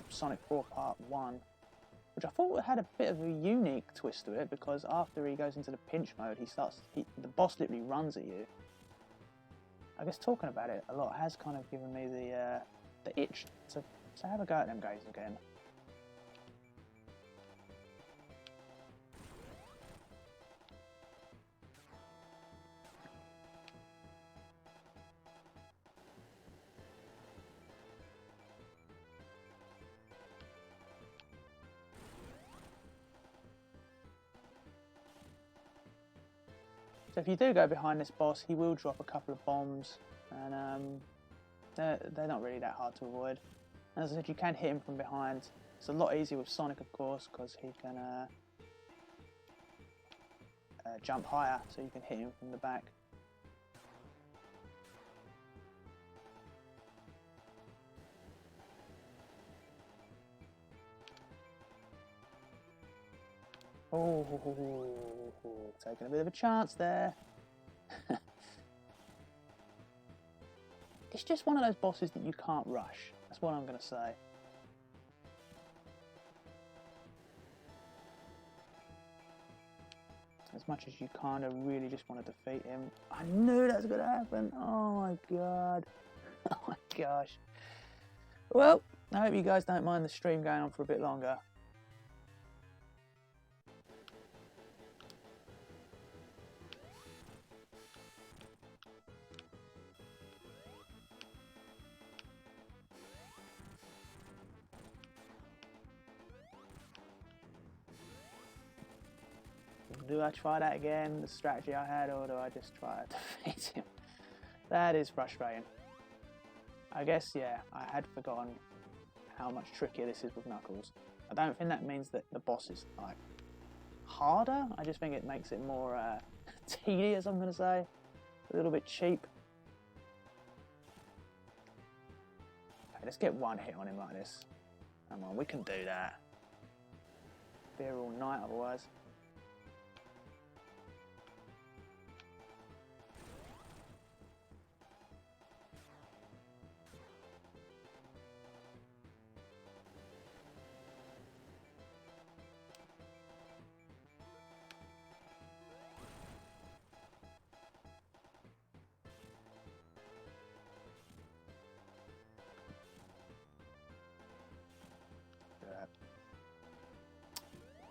Sonic 4 Part 1. Which I thought had a bit of a unique twist to it, because after he goes into the pinch mode, the boss literally runs at you. I guess talking about it a lot has kind of given me the itch to have a go at them guys again. So if you do go behind this boss, he will drop a couple of bombs, and they're not really that hard to avoid. And as I said, you can hit him from behind. It's a lot easier with Sonic, of course, because he can jump higher, so you can hit him from the back. Oh, taking a bit of a chance there. It's just one of those bosses that you can't rush. That's what I'm going to say. As much as you kind of really just want to defeat him. I knew that was going to happen. Oh my god. Oh my gosh. Well, I hope you guys don't mind the stream going on for a bit longer. Do I try that again, the strategy I had, or do I just try to defeat him? That is frustrating. I guess, yeah, I had forgotten how much trickier this is with Knuckles. I don't think that means that the boss is, like, harder. I just think it makes it more tedious, I'm going to say. A little bit cheap. Okay, let's get one hit on him like this. Come on, we can do that. Be here all night otherwise.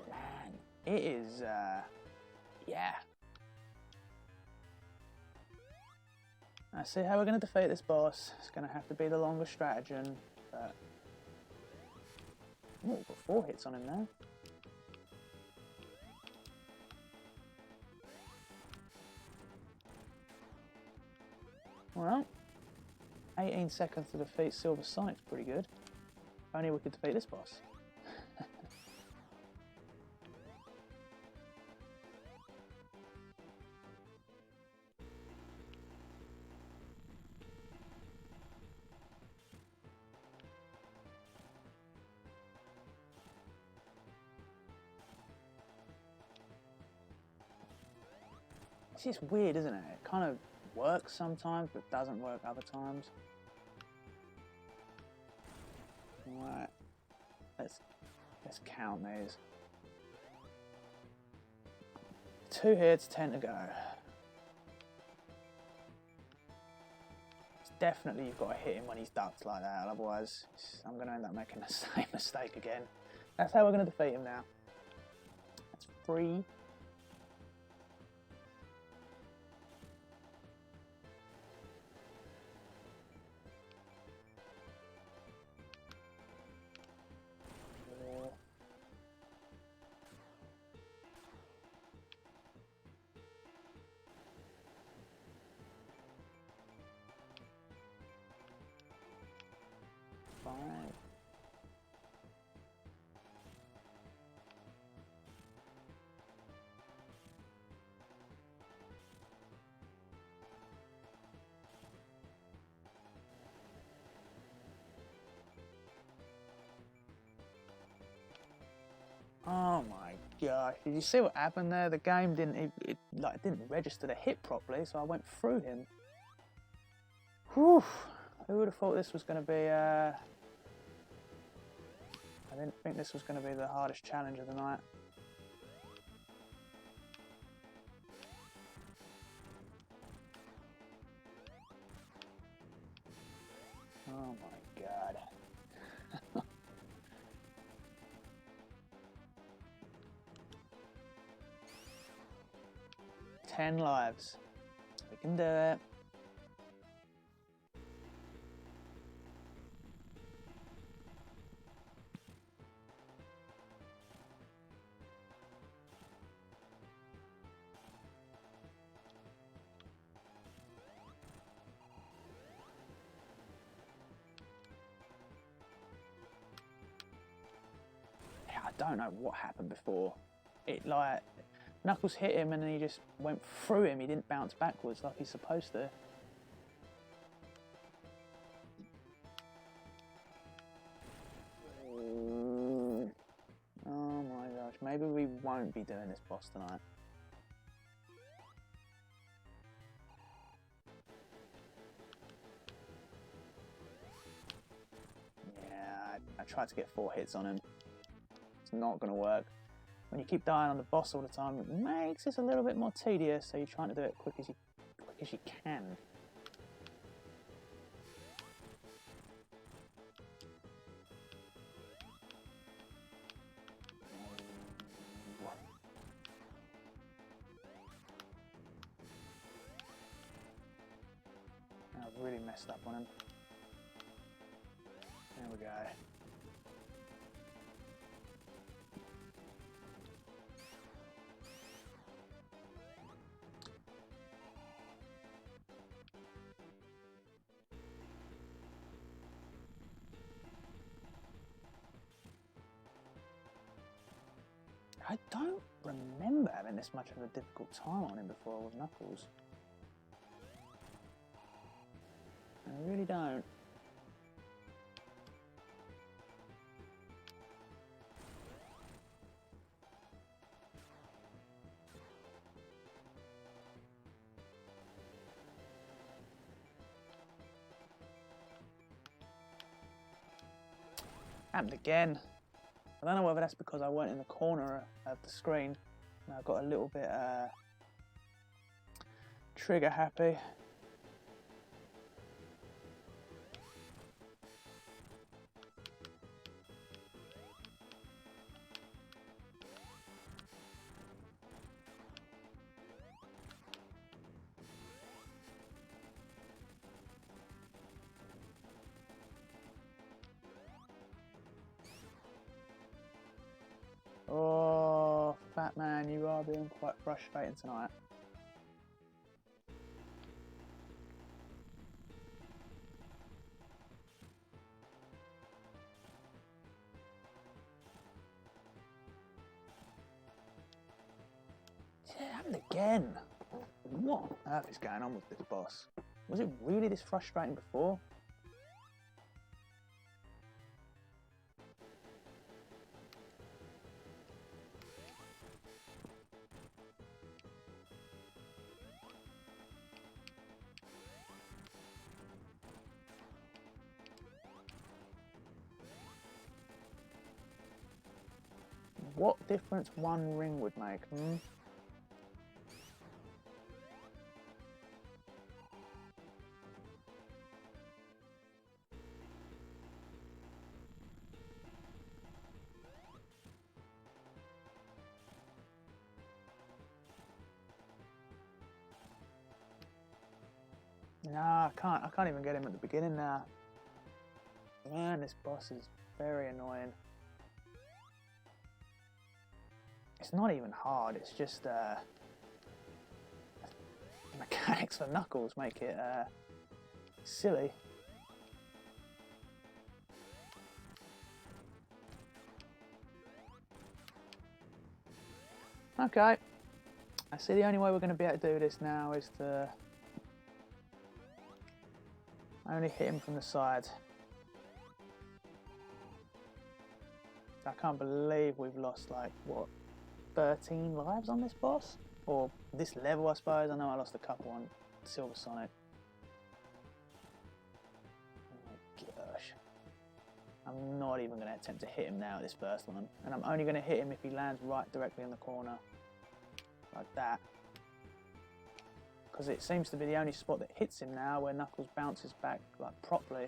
Man, it is, yeah. I see how we're going to defeat this boss. It's going to have to be the longer stratagem, but... Oh, we've got 4 hits on him there. Well, 18 seconds to defeat Silver Sonic's pretty good. Only we could defeat this boss. It's just weird, isn't it? It kind of works sometimes, but doesn't work other times. Right, let's count these. 2 hits, 10 to go. It's definitely you've got to hit him when he's ducked like that, otherwise I'm going to end up making the same mistake again. That's how we're going to defeat him now. That's 3. Oh my gosh, did you see what happened there? The game didn't register the hit properly, so I went through him. Whew, who would have thought this was going to be, I didn't think this was going to be the hardest challenge of the night. Oh my god. 10 lives. We can do it. don't know what happened before. It like Knuckles hit him and then he just went through him. He didn't bounce backwards like he's supposed to. Oh my gosh, maybe we won't be doing this boss tonight. Yeah, I tried to get 4 hits on him. It's not going to work. When you keep dying on the boss all the time, it makes this a little bit more tedious, so you're trying to do it quick as you can. I've really messed up on him. There we go. I don't remember having this much of a difficult time on him before with Knuckles. I really don't. Happened again. I don't know whether that's because I weren't in the corner of the screen and I got a little bit trigger happy. Oh, fat man, you are being quite frustrating tonight. Yeah, it happened again. What on earth is going on with this boss? Was it really this frustrating before? What difference one ring would make, Nah, I can't even get him at the beginning now. Man, this boss is very annoying. It's not even hard, it's just the mechanics for Knuckles make it silly. Okay, I see the only way we're going to be able to do this now is to only hit him from the side. I can't believe we've lost like, what, 13 lives on this boss? Or this level, I suppose. I know I lost a couple on Silver Sonic. Oh my gosh. I'm not even going to attempt to hit him now at this first one. And I'm only going to hit him if he lands right directly in the corner. Like that. Because it seems to be the only spot that hits him now where Knuckles bounces back like properly.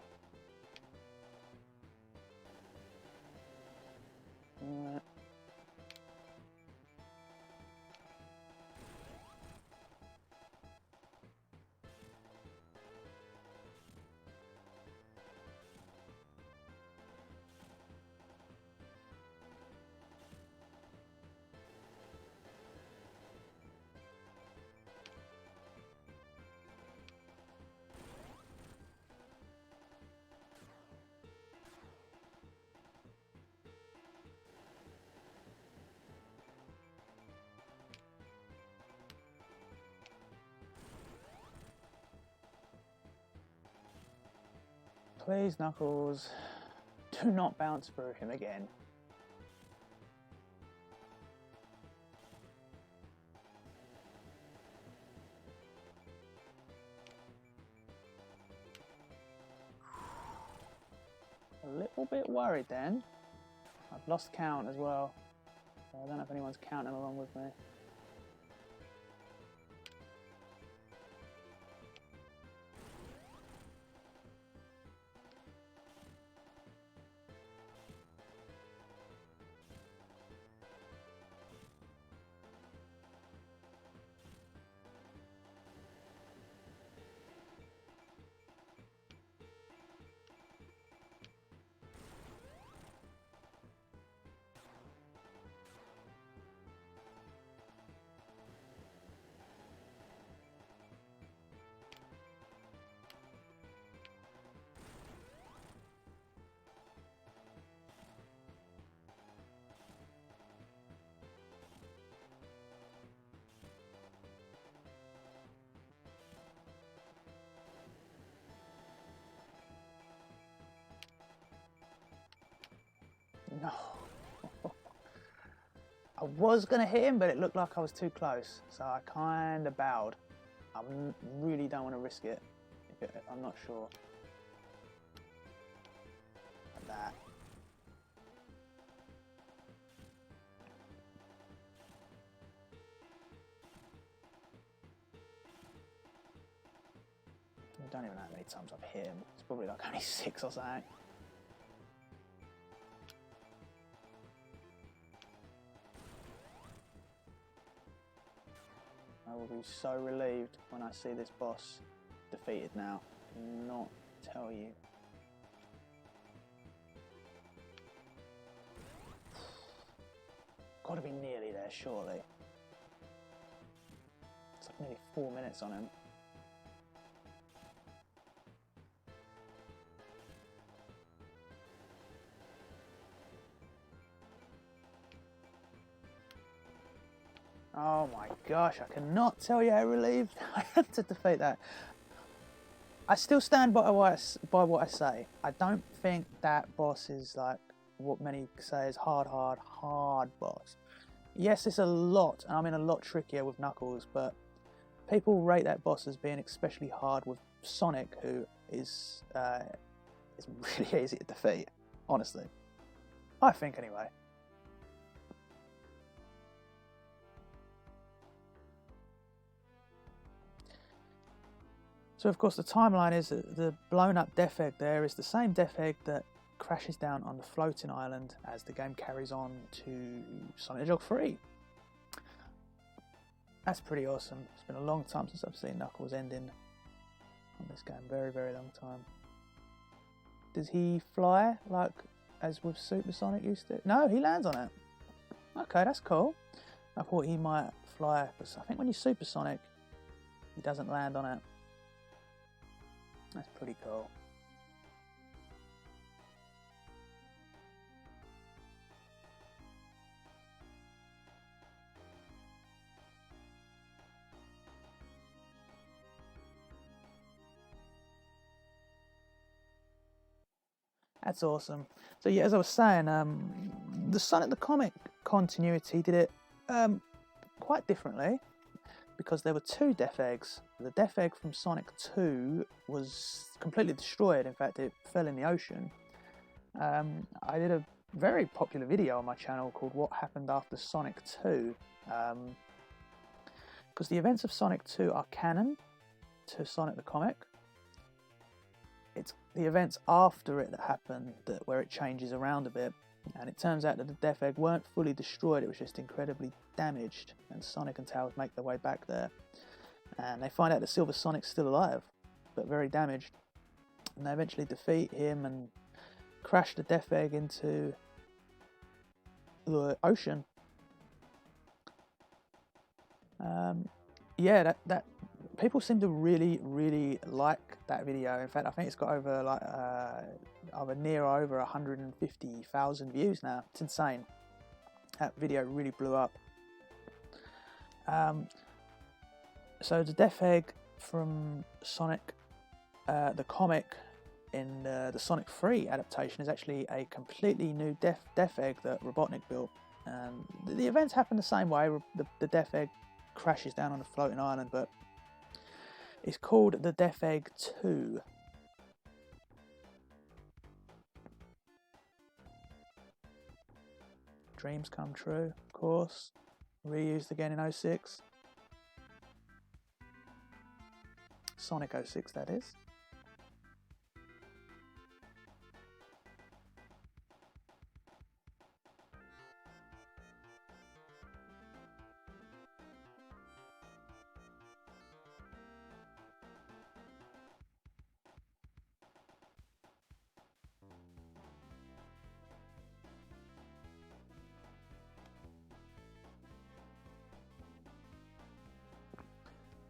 Please, Knuckles, do not bounce through him again. A little bit worried then. I've lost count as well. I don't know if anyone's counting along with me. No. I was going to hit him, but it looked like I was too close, so I kind of bowed. I really don't want to risk it. I'm not sure. Like that. I don't even know how many times I've hit him. It's probably like only 6 or something. I will be so relieved when I see this boss defeated now. I cannot tell you. Got to be nearly there, surely. It's like nearly 4 minutes on him. Oh my gosh, I cannot tell you how relieved I am to defeat that. I still stand by what I say. I don't think that boss is like what many say is hard boss. Yes, it's a lot, and I mean a lot trickier with Knuckles, but people rate that boss as being especially hard with Sonic, who is really easy to defeat, honestly. I think anyway. So of course the timeline is that the blown up Death Egg there is the same Death Egg that crashes down on the floating island as the game carries on to Sonic the Hedgehog 3. That's pretty awesome. It's been a long time since I've seen Knuckles ending on this game. Very, very long time. Does he fly like as with Super Sonic used to? No, he lands on it. Okay, that's cool. I thought he might fly, but I think when you Super Sonic, he doesn't land on it. That's pretty cool. That's awesome. So yeah, as I was saying, the Sonic the Comic continuity did it quite differently, because there were 2 Death Eggs. The Death Egg from Sonic 2 was completely destroyed. In fact, it fell in the ocean. I did a very popular video on my channel called What Happened After Sonic 2, because the events of Sonic 2 are canon to Sonic the Comic. It's the events after it that happen where it changes around a bit, and it turns out that the Death Egg weren't fully destroyed, it was just incredibly damaged, and Sonic and Tails make their way back there, and they find out that Silver Sonic's still alive but very damaged, and they eventually defeat him and crash the Death Egg into the ocean. Yeah, that people seem to really like that video. In fact, I think it's got over like over 150,000 views now. It's insane. That video really blew up. So the Death Egg from Sonic the Comic in the Sonic 3 adaptation is actually a completely new Death Egg that Robotnik built. The events happen the same way. The Death Egg crashes down on a floating island, but it's called the Death Egg 2. Dreams come true, of course. Reused again in 06. Sonic 06, that is.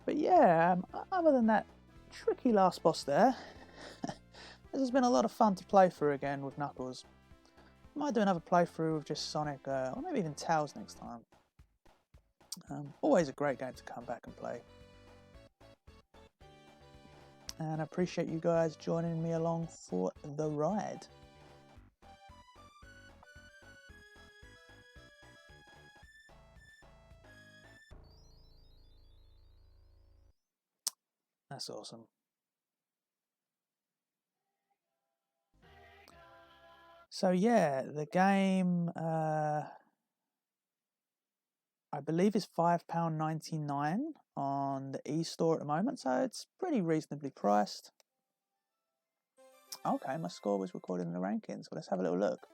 But yeah, other than that tricky last boss there, this has been a lot of fun to play through again with Knuckles. I might do another playthrough with just Sonic, or maybe even Tails next time. Always a great game to come back and play. And I appreciate you guys joining me along for the ride. That's awesome. So yeah, the game I believe is £5.99 on the eStore at the moment, so it's pretty reasonably priced. Okay, my score was recorded in the rankings, so let's have a little look.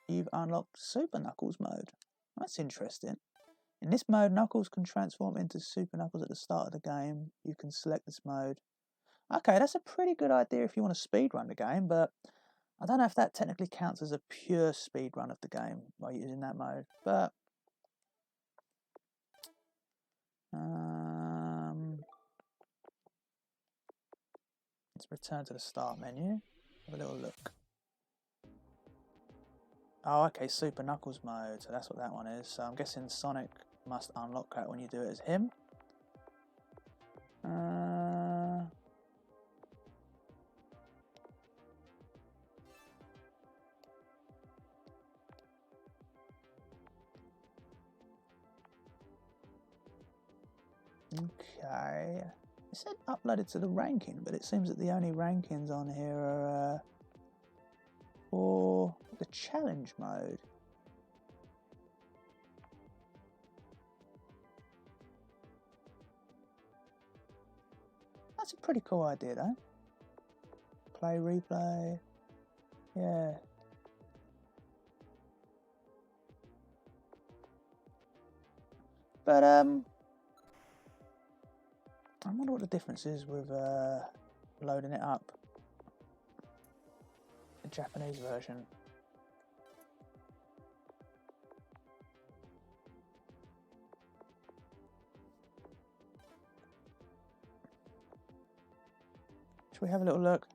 You've unlocked Super Knuckles mode. That's interesting. In this mode, Knuckles can transform into Super Knuckles at the start of the game. You can select this mode. Okay, that's a pretty good idea if you want to speedrun the game, but I don't know if that technically counts as a pure speedrun of the game by using that mode. But let's return to the start menu. Have a little look. Oh, okay, Super Knuckles mode. So that's what that one is. So I'm guessing Sonic must unlock that when you do it as him. Okay. It said uploaded to the ranking, but it seems that the only rankings on here are for the challenge mode. That's a pretty cool idea though. Play, replay. Yeah. But I wonder what the difference is with loading it up. The Japanese version. Should we have a little look?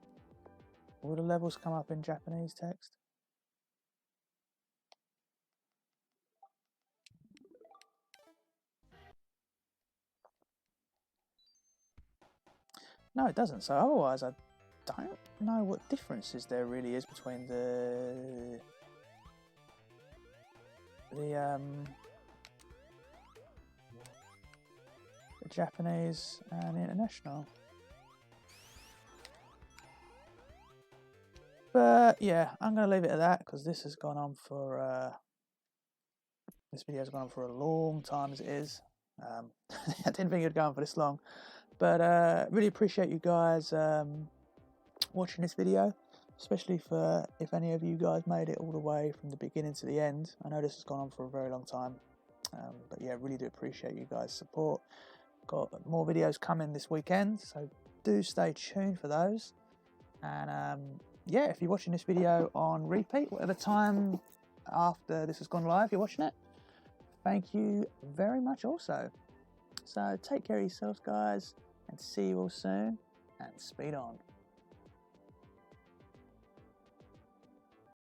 Will the levels come up in Japanese text? No, it doesn't. So otherwise, I don't know what differences there really is between the Japanese and the international. But yeah, I'm going to leave it at that because this has gone on for this video has gone on for a long time as it is. I didn't think it would go on for this long, but really appreciate you guys watching this video, especially for if any of you guys made it all the way from the beginning to the end. I know this has gone on for a very long time, but yeah, really do appreciate you guys' support. Got more videos coming this weekend, so do stay tuned for those. And yeah, if you're watching this video on repeat, whatever time after this has gone live you're watching it, thank you very much also. So take care of yourselves guys, and see you all soon, and speed on.